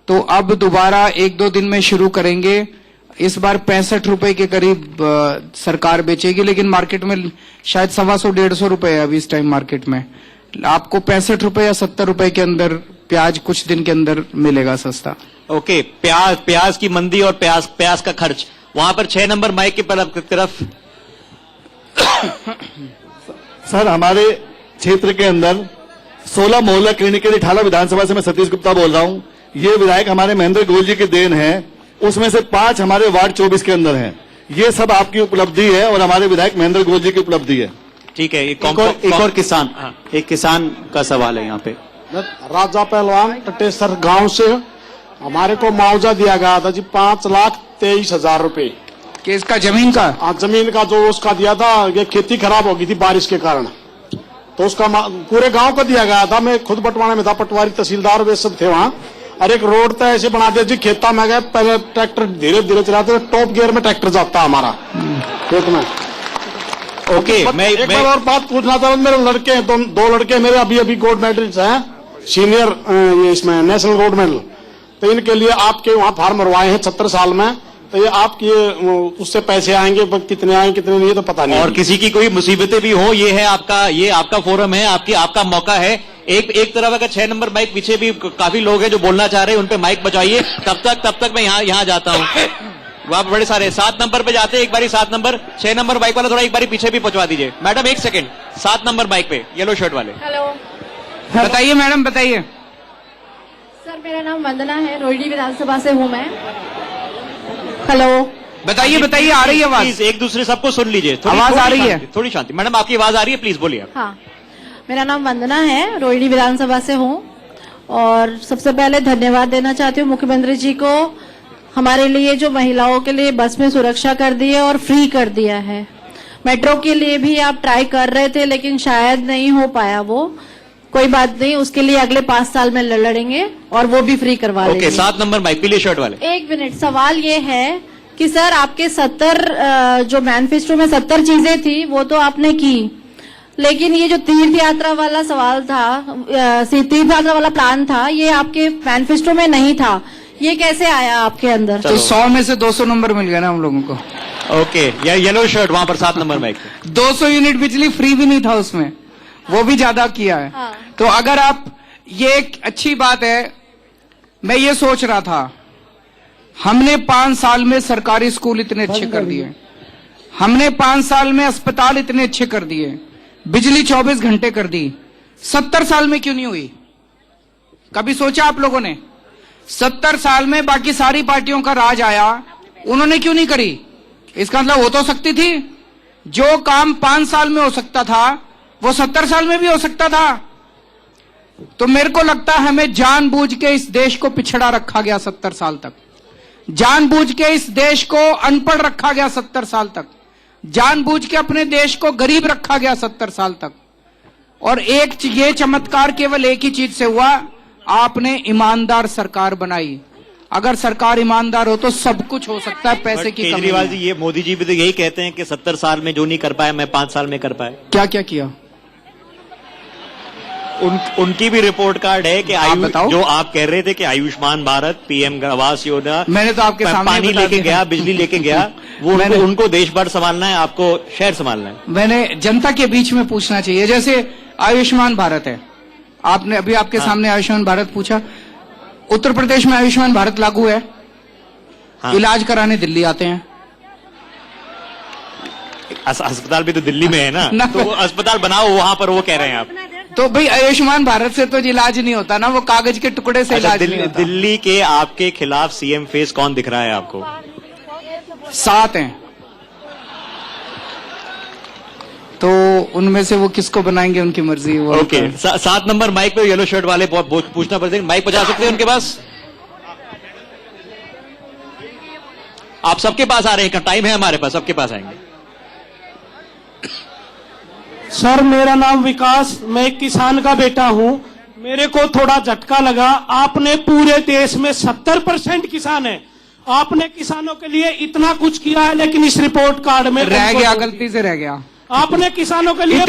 तो अब दोबारा 1-2 दिन में शुरू करेंगे। इस बार 65 रुपए के करीब सरकार बेचेगी, लेकिन मार्केट में शायद 125-150 रुपए है अभी इस टाइम मार्केट में। आपको 65 रुपए या 70 रुपए के अंदर प्याज कुछ दिन के अंदर मिलेगा सस्ता। ओके, प्याज की मंदी और प्याज का खर्च। वहां पर 6 नंबर माइक की तरफ। सर हमारे क्षेत्र के अंदर 16 मोहल्ला क्लिनिक के रिठाला विधानसभा से मैं सतीश गुप्ता बोल रहा हूँ। ये विधायक हमारे महेंद्र गोयल जी की देन है, उसमें से 5 हमारे वार्ड 24 के अंदर हैं। ये सब आपकी उपलब्धि है और हमारे विधायक महेंद्र गोयल जी की उपलब्धि है। ठीक है, एक और किसान, एक किसान का सवाल है यहाँ पे। राजा पहलवान टटेसर गांव से हमारे को मुआवजा दिया गया था जी 5,23,000 रुपए। किसका? जमीन का? हाँ, जमीन का जो उसका दिया था। ये खेती खराब हो गई थी बारिश के कारण, तो उसका पूरे गांव को दिया गया था। मैं खुद बंटवारे में था, पटवारी तहसीलदार वे सब थे वहाँ। और एक रोड तो ऐसे बना दिया जी, खेता में गए पहले ट्रैक्टर धीरे धीरे चलाते, टॉप गियर में ट्रैक्टर जाता हमारा खेत में। ओके, मैं एक और बात पूछना था। मेरे लड़के हैं, 2 लड़के मेरे अभी गोल्ड मेडलिस्ट हैं, सीनियर ये इसमें नेशनल गोल्ड मेडल। तो इनके लिए आपके वहाँ फार्म भरवाए हैं 76 साल में। तो ये आपके उससे पैसे आएंगे, कितने आएंगे कितने नहीं, तो पता नहीं। और किसी की कोई मुसीबतें भी हो, ये आपका फोरम है, आपका मौका है। एक तरफ अगर 6 नंबर माइक, पीछे भी काफी लोग हैं जो बोलना चाह रहे हैं, उन पे माइक बजाइए। तब तक मैं यहाँ जाता हूँ। वहां बड़े सारे 7 नंबर पे जाते हैं। एक बारी 7 नंबर, 6 नंबर बाइक वाला थोड़ा एक बारी पीछे भी पहुंचवा दीजिए। मैडम 1 सेकंड, 7 नंबर बाइक पे येलो शर्ट वाले। हेलो, बताइए मैडम, बताइए। सर मेरा नाम वंदना है, रोहिणी विधानसभा से हूँ मैं। हेलो, बताइए, आ रही है आवाज? प्लीज एक दूसरे सबको सुन लीजिए। आवाज आ रही है? थोड़ी शांति। मैडम आपकी आवाज आ रही है, प्लीज बोलिए। हाँ, मेरा नाम वंदना है, रोहिणी विधानसभा से हूँ। और सबसे पहले धन्यवाद देना चाहती हूँ मुख्यमंत्री जी को, हमारे लिए जो महिलाओं के लिए बस में सुरक्षा कर दी है और फ्री कर दिया है। मेट्रो के लिए भी आप ट्राई कर रहे थे, लेकिन शायद नहीं हो पाया वो। कोई बात नहीं, उसके लिए अगले 5 साल में लड़ेंगे और वो भी फ्री करवा लेंगे। 7 नंबर माइक, पीले शर्ट वाले। 1 मिनट, सवाल ये है कि सर आपके 70 जो मैनिफेस्टो में 70 चीजें थी वो तो आपने की, लेकिन ये जो तीर्थ यात्रा वाला सवाल था, तीर्थ यात्रा वाला प्लान था, ये आपके मैनिफेस्टो में नहीं था। ये कैसे आया आपके अंदर? तो 100 में से 200 नंबर मिल गया ना हम लोगों को। ओके, येलो शर्ट वहां पर 7 नंबर माइक। 200 यूनिट बिजली फ्री भी नहीं था उसमें, वो भी ज्यादा किया है। हाँ। तो अगर आप, ये एक अच्छी बात है। मैं ये सोच रहा था, हमने 5 साल में सरकारी स्कूल इतने अच्छे कर दिए, हमने 5 साल में अस्पताल इतने अच्छे कर दिए, बिजली 24 घंटे कर दी। 70 साल में क्यों नहीं हुई? कभी सोचा आप लोगों ने? 70 साल में बाकी सारी पार्टियों का राज आया, उन्होंने क्यों नहीं करी? इसका मतलब हो तो सकती थी। जो काम 5 साल में हो सकता था वो 70 साल में भी हो सकता था। तो मेरे को लगता है हमें जानबूझ के इस देश को पिछड़ा रखा गया 70 साल तक, जानबूझ के इस देश को अनपढ़ रखा गया 70 साल तक, जानबूझ के अपने देश को गरीब रखा गया 70 साल तक। और ये चमत्कार केवल एक ही चीज से हुआ, आपने ईमानदार सरकार बनाई। अगर सरकार ईमानदार हो तो सब कुछ हो सकता है, पैसे की कमी केजरीवाल जी, नहीं। ये मोदी जी भी तो यही कहते हैं कि 70 साल में जो नहीं कर पाया मैं 5 साल में कर पाया। क्या क्या किया? उनकी भी रिपोर्ट कार्ड है कि जो आप कह रहे थे कि आयुष्मान भारत, पीएम आवास योजना, मैंने तो आपके सामने पानी बता लेके दिया। गया, बिजली लेके गया, वो उनको देश भर संभालना है, आपको शहर संभालना है। मैंने जनता के बीच में पूछना चाहिए, जैसे आयुष्मान भारत है, आपने अभी आपके सामने आयुष्मान भारत पूछा। उत्तर प्रदेश में आयुष्मान भारत लागू है, इलाज कराने दिल्ली आते हैं। अस्पताल भी तो दिल्ली में है ना, तो अस्पताल बनाओ वहां पर, वो कह रहे हैं आप। तो भाई आयुष्मान भारत से तो इलाज नहीं होता ना, वो कागज के टुकड़े से इलाज नहीं होता। दिल्ली के आपके खिलाफ सीएम फेस कौन दिख रहा है आपको? 7 हैं, तो उनमें से वो किसको बनाएंगे, उनकी मर्जी। वो ओके, 7 नंबर माइक पे येलो शर्ट वाले पूछना पड़ेगा, माइक पहुंचा सकते हैं उनके पास? आप सबके पास आ रहे हैं, टाइम है हमारे पास, सबके पास आएंगे। सर मेरा नाम विकास, मैं एक किसान का बेटा हूं। मेरे को थोड़ा झटका लगा, आपने पूरे देश में 70% किसान है, आपने किसानों के लिए इतना कुछ किया है, लेकिन इस रिपोर्ट कार्ड में रह गया, गलती से रह गया। आपने किसानों के लिए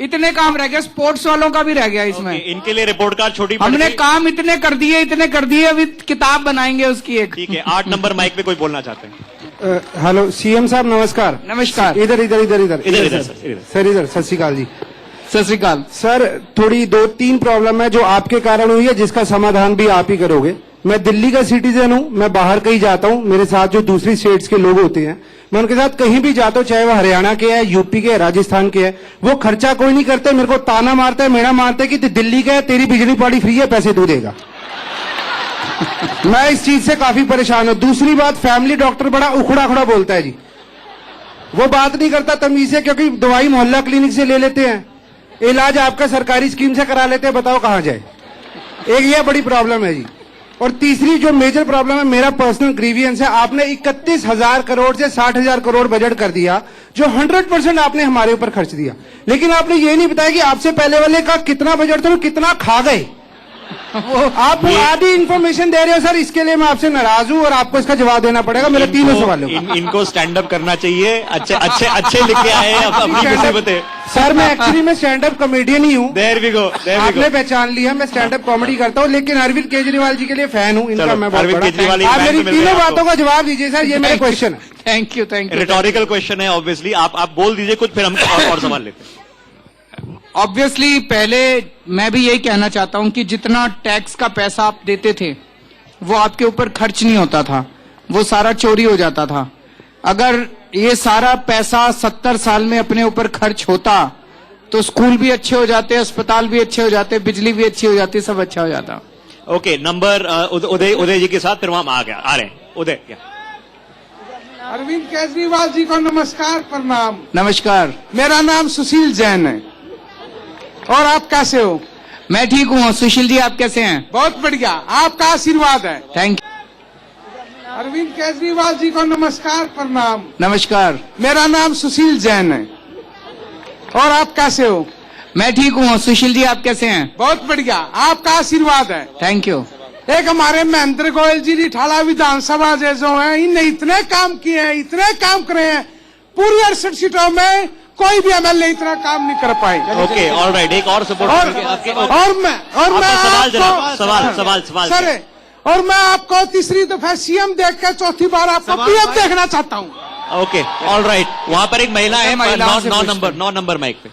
इतने काम रह गए, स्पोर्ट्स वालों का भी रह गया इसमें। इनके लिए रिपोर्ट कार्ड छोटी हमने काम इतने कर दिए, अभी किताब बनाएंगे उसकी एक। ठीक है, 8 नंबर माइक पे कोई बोलना चाहते हैं? हेलो सीएम साहब, नमस्कार। नमस्कार। इधर इधर इधर इधर इधर सर, इधर। सत श्री अकाल जी। सत श्री अकाल सर। थोड़ी 2-3 प्रॉब्लम है जो आपके कारण हुई है, जिसका समाधान भी आप ही करोगे। मैं दिल्ली का सिटीजन हूँ, मैं बाहर कहीं जाता हूँ, मेरे साथ जो दूसरी स्टेट्स के लोग होते हैं, मैं उनके साथ कहीं भी जाता हूँ, चाहे वो हरियाणा के है, यूपी के है, राजस्थान के है, वो खर्चा कोई नहीं करते, मेरे को ताना मारते हैं, मेरा मारते हैं कि दिल्ली का है, तेरी बिजली पानी फ्री है, पैसे तू देगा। मैं इस चीज से काफी परेशान हूँ। दूसरी बात, फैमिली डॉक्टर बड़ा उखड़ा बोलता है जी, वो बात नहीं करता तमीज से, क्योंकि दवाई मोहल्ला क्लिनिक से ले लेते हैं, इलाज आपका सरकारी स्कीम से करा लेते हैं, बताओ कहाँ जाए। एक ये बड़ी प्रॉब्लम है जी। और तीसरी जो मेजर प्रॉब्लम है, मेरा पर्सनल ग्रीवियंस है, आपने 31,000 करोड़ से 60,000 करोड़ बजट कर दिया, जो 100% आपने हमारे ऊपर खर्च दिया, लेकिन आपने ये नहीं बताया कि आपसे पहले वाले का कितना बजट था और कितना खा गए। आप आधी इंफॉर्मेशन दे रहे हो सर, इसके लिए मैं आपसे नाराज हूँ और आपको इसका जवाब देना पड़ेगा मेरे तीनों सवालों का। इनको स्टैंड अप करना चाहिए, अच्छे लिख के आए हैं अपनी मुसीबतें। सर मैं एक्चुअली मैं स्टैंड अप कॉमेडियन ही हूँ, आपने पहचान लिया, मैं स्टैंड अप कॉमेडी करता हूँ, लेकिन अरविंद केजरीवाल जी के लिए फैन हूँ, इनका मैं बहुत बड़ा। आप मेरी तीनों बातों का जवाब दीजिए सर, ये मेरा क्वेश्चन है। Thank you. रिटोरिकल क्वेश्चन है ऑब्वियसली, आप बोल दीजिए कुछ, फिर हम और सवाल लेते हैं। ऑब्वियसली पहले मैं भी यही कहना चाहता हूं कि जितना टैक्स का पैसा आप देते थे वो आपके ऊपर खर्च नहीं होता था, वो सारा चोरी हो जाता था। अगर ये सारा पैसा 70 साल में अपने ऊपर खर्च होता तो स्कूल भी अच्छे हो जाते, अस्पताल भी अच्छे हो जाते, बिजली भी अच्छी हो जाती, सब अच्छा हो जाता। ओके, नंबर उदय जी के साथ फिर वहां आ रहे हैं। उदय, अरविंद केजरीवाल जी को नमस्कार, प्रणाम। नमस्कार। मेरा नाम सुशील जैन है, और आप कैसे हो? मैं ठीक हूँ। सुशील जी आप कैसे हैं? बहुत बढ़िया, आपका आशीर्वाद है। Thank you. अरविंद केजरीवाल जी को नमस्कार, प्रणाम। नमस्कार। मेरा नाम सुशील जैन है, और आप कैसे हो? मैं ठीक हूँ। सुशील जी आप कैसे हैं? बहुत बढ़िया, आपका आशीर्वाद है। Thank you. एक हमारे महेंद्र गोयल जी रिठाला विधानसभा जो है, इनने इतने काम किए हैं, इतने काम करे हैं, पूरी 68 सीटों में कोई भी एमएलए इतना काम नहीं कर पाए। ओके, ऑलराइट, एक और सपोर्ट सवाल सर, और मैं आपको तीसरी दफा सीएम देख कर चौथी बार आपको पीएम देखना चाहता हूँ। ओके, ऑलराइट, वहाँ पर एक महिला है, 9 नंबर माइक पे।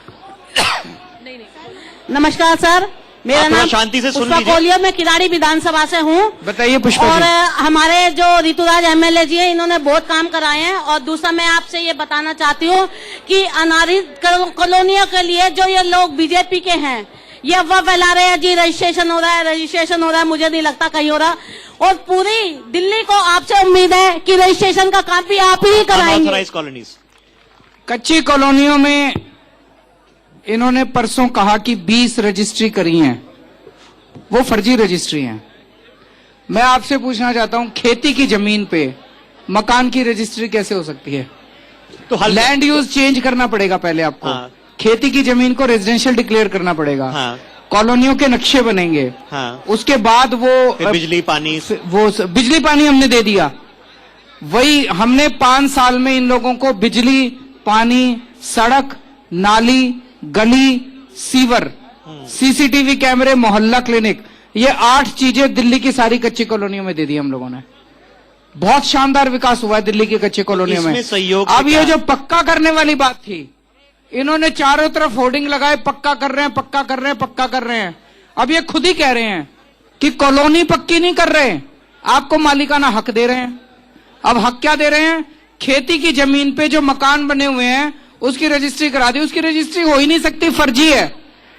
नमस्कार सर, मेरा नाम शांति से सुन पुष्पा कोलिया, मैं किराड़ी विधानसभा से हूँ। बताइए पुष्पा। और हमारे जो ऋतुराज एमएलए जी हैं, इन्होंने बहुत काम कराए हैं। और दूसरा मैं आपसे ये बताना चाहती हूँ कि अनारित कॉलोनियों के लिए जो ये लोग बीजेपी के हैं, ये अफवाह फैला रहे हैं जी रजिस्ट्रेशन हो रहा है, मुझे नहीं लगता कहीं हो रहा। और पूरी दिल्ली को आपसे उम्मीद है कि रजिस्ट्रेशन का काम भी आप ही कराएंगे। कच्ची कॉलोनियों में इन्होंने परसों कहा कि 20 रजिस्ट्री करी हैं, वो फर्जी रजिस्ट्री हैं। मैं आपसे पूछना चाहता हूं, खेती की जमीन पे मकान की रजिस्ट्री कैसे हो सकती है? तो लैंड यूज चेंज करना पड़ेगा पहले आपको। खेती की जमीन को रेजिडेंशियल डिक्लेयर करना पड़ेगा। हाँ। कॉलोनियों के नक्शे बनेंगे। हाँ। उसके बाद वो फिर बिजली पानी, वो बिजली पानी हमने दे दिया। वही हमने 5 साल में इन लोगों को बिजली, पानी, सड़क, नाली, गली, सीवर, सीसीटीवी कैमरे, मोहल्ला क्लिनिक, ये 8 चीजें दिल्ली की सारी कच्ची कॉलोनियों में दे दी हम लोगों ने। बहुत शानदार विकास हुआ है दिल्ली की कच्ची कॉलोनियों में। सहयोग अब ये जो पक्का करने वाली बात थी, इन्होंने चारों तरफ होर्डिंग लगाए, पक्का कर रहे हैं, पक्का कर रहे हैं, पक्का कर रहे हैं। अब ये खुद ही कह रहे हैं कि कॉलोनी पक्की नहीं कर रहे, आपको मालिकाना हक दे रहे हैं। अब हक क्या दे रहे हैं? खेती की जमीन पे जो मकान बने हुए हैं उसकी रजिस्ट्री करा दी। उसकी रजिस्ट्री हो ही नहीं सकती, फर्जी है,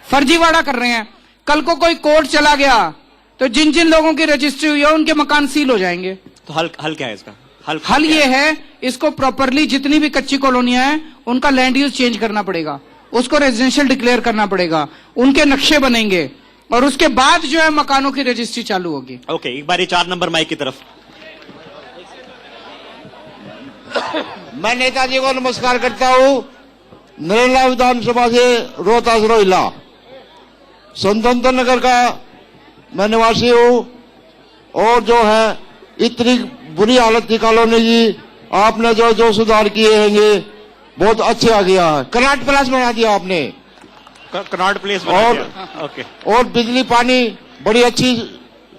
फर्जीवाड़ा कर रहे हैं। कल को कोई कोर्ट चला गया तो जिन जिन लोगों की रजिस्ट्री हुई है उनके मकान सील हो जाएंगे। तो हल क्या है इसका? हल ये है, इसको प्रॉपरली जितनी भी कच्ची कॉलोनियां हैं उनका लैंड यूज चेंज करना पड़ेगा, उसको रेजिडेंशियल डिक्लेयर करना पड़ेगा, उनके नक्शे बनेंगे और उसके बाद जो है मकानों की रजिस्ट्री चालू होगी। ओके, एक बार 4 नंबर माइक की तरफ। मैं नेताजी को नमस्कार करता हूँ। नरेला विधानसभा से रोहतास रोहिला स्वतंत्र नगर का मैं निवासी हूँ। और जो है इतनी बुरी हालत थी कॉलोनी की, आपने जो सुधार किए हैं बहुत अच्छे आ गया है। कनाट प्लेस बना दिया आपने, कनाट प्लेस ओके। और बिजली पानी बड़ी अच्छी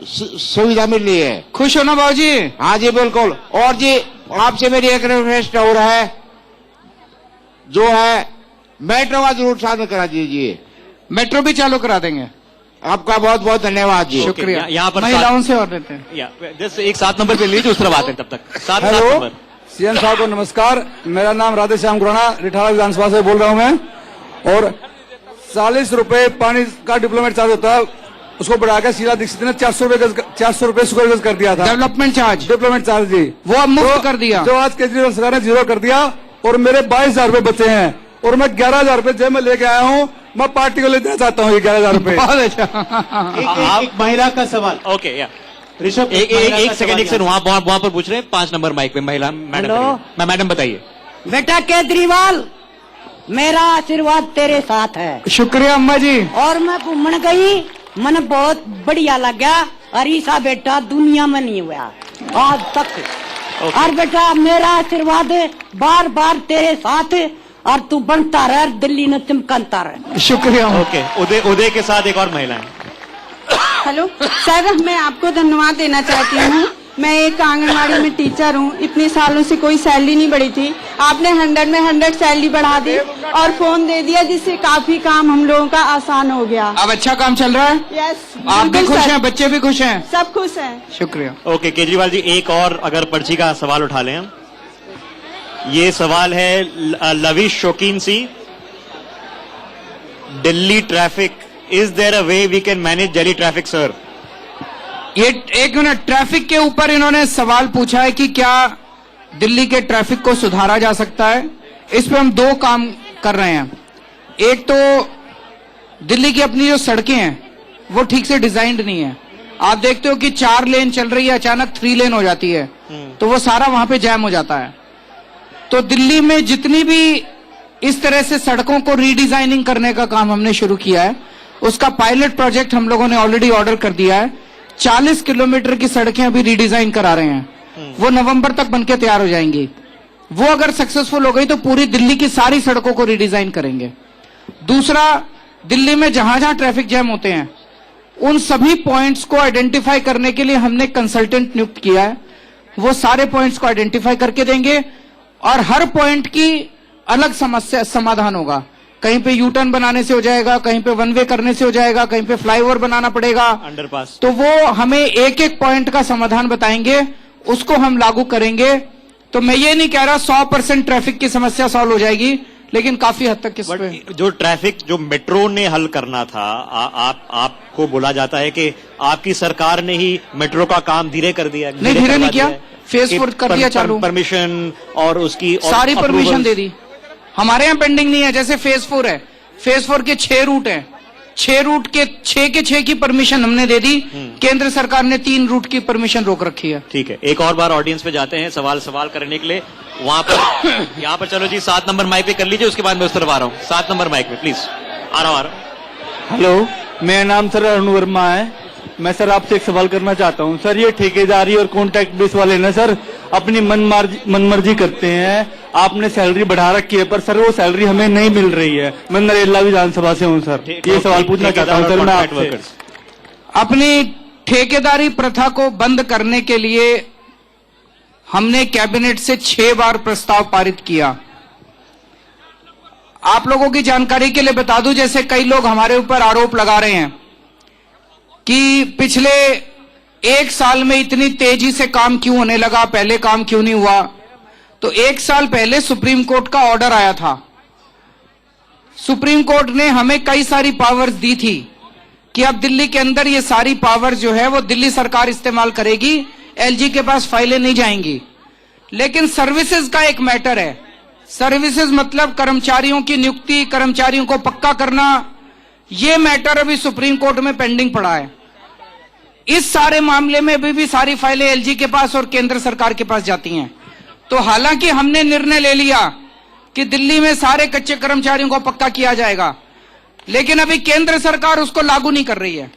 सुविधा मिल रही है। खुश हो ना बाबूजी? हाँ जी बिल्कुल। और जी आपसे मेरी एक रिक्वेस्ट हो रहा है, जो है मेट्रो का जरूर चालू करा दीजिए। मेट्रो भी चालू करा देंगे। आपका बहुत बहुत धन्यवाद जी। शुक्रिया। यहाँ पर महिलाओं से और लेते हैं। जैसे एक 7 नंबर पे लीजिए, उस तरह बात है तब तक। 7 हेलो, नंबर। सीएम साहब को नमस्कार। मेरा नाम राधे श्याम खुराना रिठाला विधानसभा से बोल रहा हूं मैं। और 40 रुपए पानी का डिप्लोमेट चार्ज होता है, उसको बढ़ाकर शीला दीक्षित ने 400 रुपए स्क्वायर गज कर दिया था। डेवलपमेंट चार्ज, डेवलपमेंट चार्ज जी, वो अब मुफ्त कर दिया। जो आज केजरीवाल सरकार ने 0 कर दिया और मेरे 22,000 रुपए बचे हैं और मैं 11,000 रुपए जेब में लेके आया हूँ। मैं पार्टी को ले देना चाहता हूँ ये 11,000 रुपए। बहुत अच्छा। एक महिला का सवाल। ओके, या ऋषभ, एक सेकंड वहां पर पूछ रहे हैं 5 नंबर माइक पे महिला मैडम। मैडम बताइए। बेटा केजरीवाल, मेरा आशीर्वाद तेरे साथ है। शुक्रिया अम्मा जी। और मैं घूमने गई, मन बहुत बढ़िया लगा। अरीसा बेटा दुनिया में नहीं हुआ आज तक। और बेटा मेरा आशीर्वाद बार बार तेरे साथ, और तू बनता रह, दिल्ली में चमकता रह। शुक्रिया। ओके, उदय के साथ एक और महिला है। हेलो सर, मैं आपको धन्यवाद देना चाहती हूँ। मैं एक आंगनवाड़ी में टीचर हूँ। इतने सालों से कोई सैलरी नहीं बढ़ी थी, आपने 100 में 100 सैलरी बढ़ा दी और फोन दे दिया, जिससे काफी काम हम लोगों का आसान हो गया। अब अच्छा काम चल रहा है? यस। आप भी खुश हैं, बच्चे भी खुश हैं? सब खुश हैं। शुक्रिया। ओके केजरीवाल जी, एक और अगर पर्ची का सवाल उठा लें हम। ये सवाल है Lavish Shaukeen C. Delhi traffic, is there a way we can manage Delhi traffic sir? ये एक मिनट, ट्रैफिक के ऊपर इन्होंने सवाल पूछा है कि क्या दिल्ली के ट्रैफिक को सुधारा जा सकता है। इस पे हम 2 काम कर रहे हैं। एक तो दिल्ली की अपनी जो सड़कें हैं वो ठीक से डिजाइंड नहीं है। आप देखते हो कि 4 लेन चल रही है, अचानक 3 लेन हो जाती है, तो वो सारा वहां पे जैम हो जाता है। तो दिल्ली में जितनी भी इस तरह से सड़कों को रीडिजाइनिंग करने का काम हमने शुरू किया है, उसका पायलट प्रोजेक्ट हम लोगों ने ऑलरेडी ऑर्डर कर दिया है। 40 किलोमीटर की सड़कें अभी रीडिजाइन करा रहे हैं, वो नवंबर तक बनके तैयार हो जाएंगी। वो अगर सक्सेसफुल हो गई तो पूरी दिल्ली की सारी सड़कों को रीडिजाइन करेंगे। दूसरा, दिल्ली में जहां जहां ट्रैफिक जैम होते हैं उन सभी पॉइंट्स को आइडेंटिफाई करने के लिए हमने कंसल्टेंट नियुक्त किया है। वो सारे पॉइंट्स को आइडेंटिफाई करके देंगे और हर पॉइंट की अलग समस्या समाधान होगा। कहीं पे यू टर्न बनाने से हो जाएगा, कहीं पे वन वे करने से हो जाएगा, कहीं पे फ्लाईओवर बनाना पड़ेगा, अंडरपास। तो वो हमें एक एक पॉइंट का समाधान बताएंगे, उसको हम लागू करेंगे। तो मैं ये नहीं कह रहा 100% ट्रैफिक की समस्या सॉल्व हो जाएगी, लेकिन काफी हद तक जो ट्रैफिक जो मेट्रो ने हल करना था, आपको बोला जाता है कि आपकी सरकार ने ही मेट्रो का काम धीरे कर दिया। नहीं, धीरे नहीं किया, फेज 4 कर दिया चालू। परमिशन और उसकी सारी परमिशन दे दी। हमारे यहाँ पेंडिंग नहीं है। जैसे फेज 4 है, फेज 4 के 6 रूट हैं, 6 के 6 की परमिशन हमने दे दी। केंद्र सरकार ने 3 रूट की परमिशन रोक रखी है। ठीक है, एक और बार ऑडियंस पे जाते हैं सवाल करने के लिए। वहां पर यहाँ पर चलो जी, 7 नंबर माइक पे कर लीजिए, उसके बाद मैं उस तरफ आ रहा हूँ। 7 नंबर माइक पे प्लीज। आ रहा हूँ। हेलो, मेरा नाम सर अरुण वर्मा है। मैं सर आपसे एक सवाल करना चाहता हूँ। सर ये ठेकेदारी और कॉन्ट्रैक्ट बेस वाले ना सर अपनी मनमर्जी करते हैं। आपने सैलरी बढ़ा रखी है, पर सर वो सैलरी हमें नहीं मिल रही है। मैं नरेला विधानसभा से हूँ सर, ये सवाल पूछना चाहता हूँ सर मैं आपसे। अपनी ठेकेदारी प्रथा को बंद करने के लिए हमने कैबिनेट से 6 बार प्रस्ताव पारित किया। आप लोगों की जानकारी के लिए बता दूं, जैसे कई लोग हमारे ऊपर आरोप लगा रहे हैं कि पिछले 1 साल में इतनी तेजी से काम क्यों होने लगा, पहले काम क्यों नहीं हुआ। तो 1 साल पहले सुप्रीम कोर्ट का ऑर्डर आया था। सुप्रीम कोर्ट ने हमें कई सारी पावर्स दी थी कि अब दिल्ली के अंदर ये सारी पावर जो है वो दिल्ली सरकार इस्तेमाल करेगी, एलजी के पास फाइलें नहीं जाएंगी। लेकिन सर्विसेज का एक मैटर है। सर्विसेज मतलब कर्मचारियों की नियुक्ति, कर्मचारियों को पक्का करना, ये मैटर अभी सुप्रीम कोर्ट में पेंडिंग पड़ा है। इस सारे मामले में अभी भी सारी फाइलें एलजी के पास और केंद्र सरकार के पास जाती हैं। तो हालांकि हमने निर्णय ले लिया कि दिल्ली में सारे कच्चे कर्मचारियों को पक्का किया जाएगा, लेकिन अभी केंद्र सरकार उसको लागू नहीं कर रही है।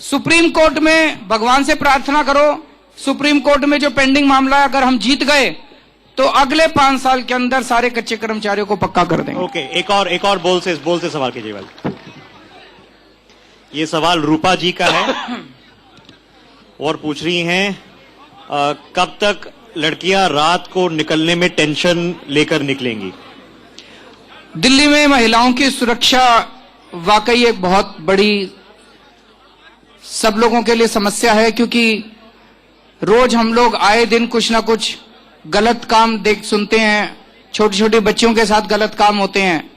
सुप्रीम कोर्ट में भगवान से प्रार्थना करो, सुप्रीम कोर्ट में जो पेंडिंग मामला है अगर हम जीत गए तो अगले 5 साल के अंदर सारे कच्चे कर्मचारियों को पक्का कर देंगे। ओके, एक और बोल से सवाल कीजिए वाले। ये सवाल रूपा जी का है और पूछ रही हैं कब तक लड़कियां रात को निकलने में टेंशन लेकर निकलेंगी। दिल्ली में महिलाओं की सुरक्षा वाकई एक बहुत बड़ी सब लोगों के लिए समस्या है, क्योंकि रोज हम लोग आए दिन कुछ ना कुछ गलत काम सुनते हैं। छोटी छोटी बच्चियों के साथ गलत काम होते हैं।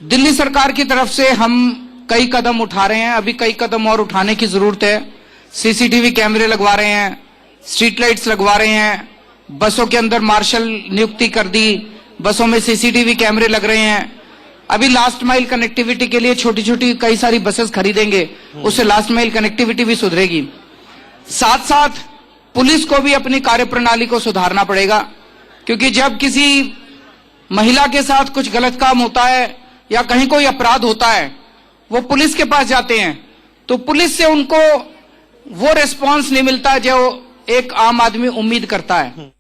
दिल्ली सरकार की तरफ से हम कई कदम उठा रहे हैं, अभी कई कदम और उठाने की जरूरत है। सीसीटीवी कैमरे लगवा रहे हैं, स्ट्रीट लाइट्स लगवा रहे हैं, बसों के अंदर मार्शल नियुक्ति कर दी, बसों में सीसीटीवी कैमरे लग रहे हैं। अभी लास्ट माइल कनेक्टिविटी के लिए छोटी छोटी कई सारी बसेस खरीदेंगे, उससे लास्ट माइल कनेक्टिविटी भी सुधरेगी। साथ साथ पुलिस को भी अपनी कार्यप्रणाली को सुधारना पड़ेगा, क्योंकि जब किसी महिला के साथ कुछ गलत काम होता है या कहीं कोई अपराध होता है, वो पुलिस के पास जाते हैं तो पुलिस से उनको वो रिस्पांस नहीं मिलता जो एक आम आदमी उम्मीद करता है।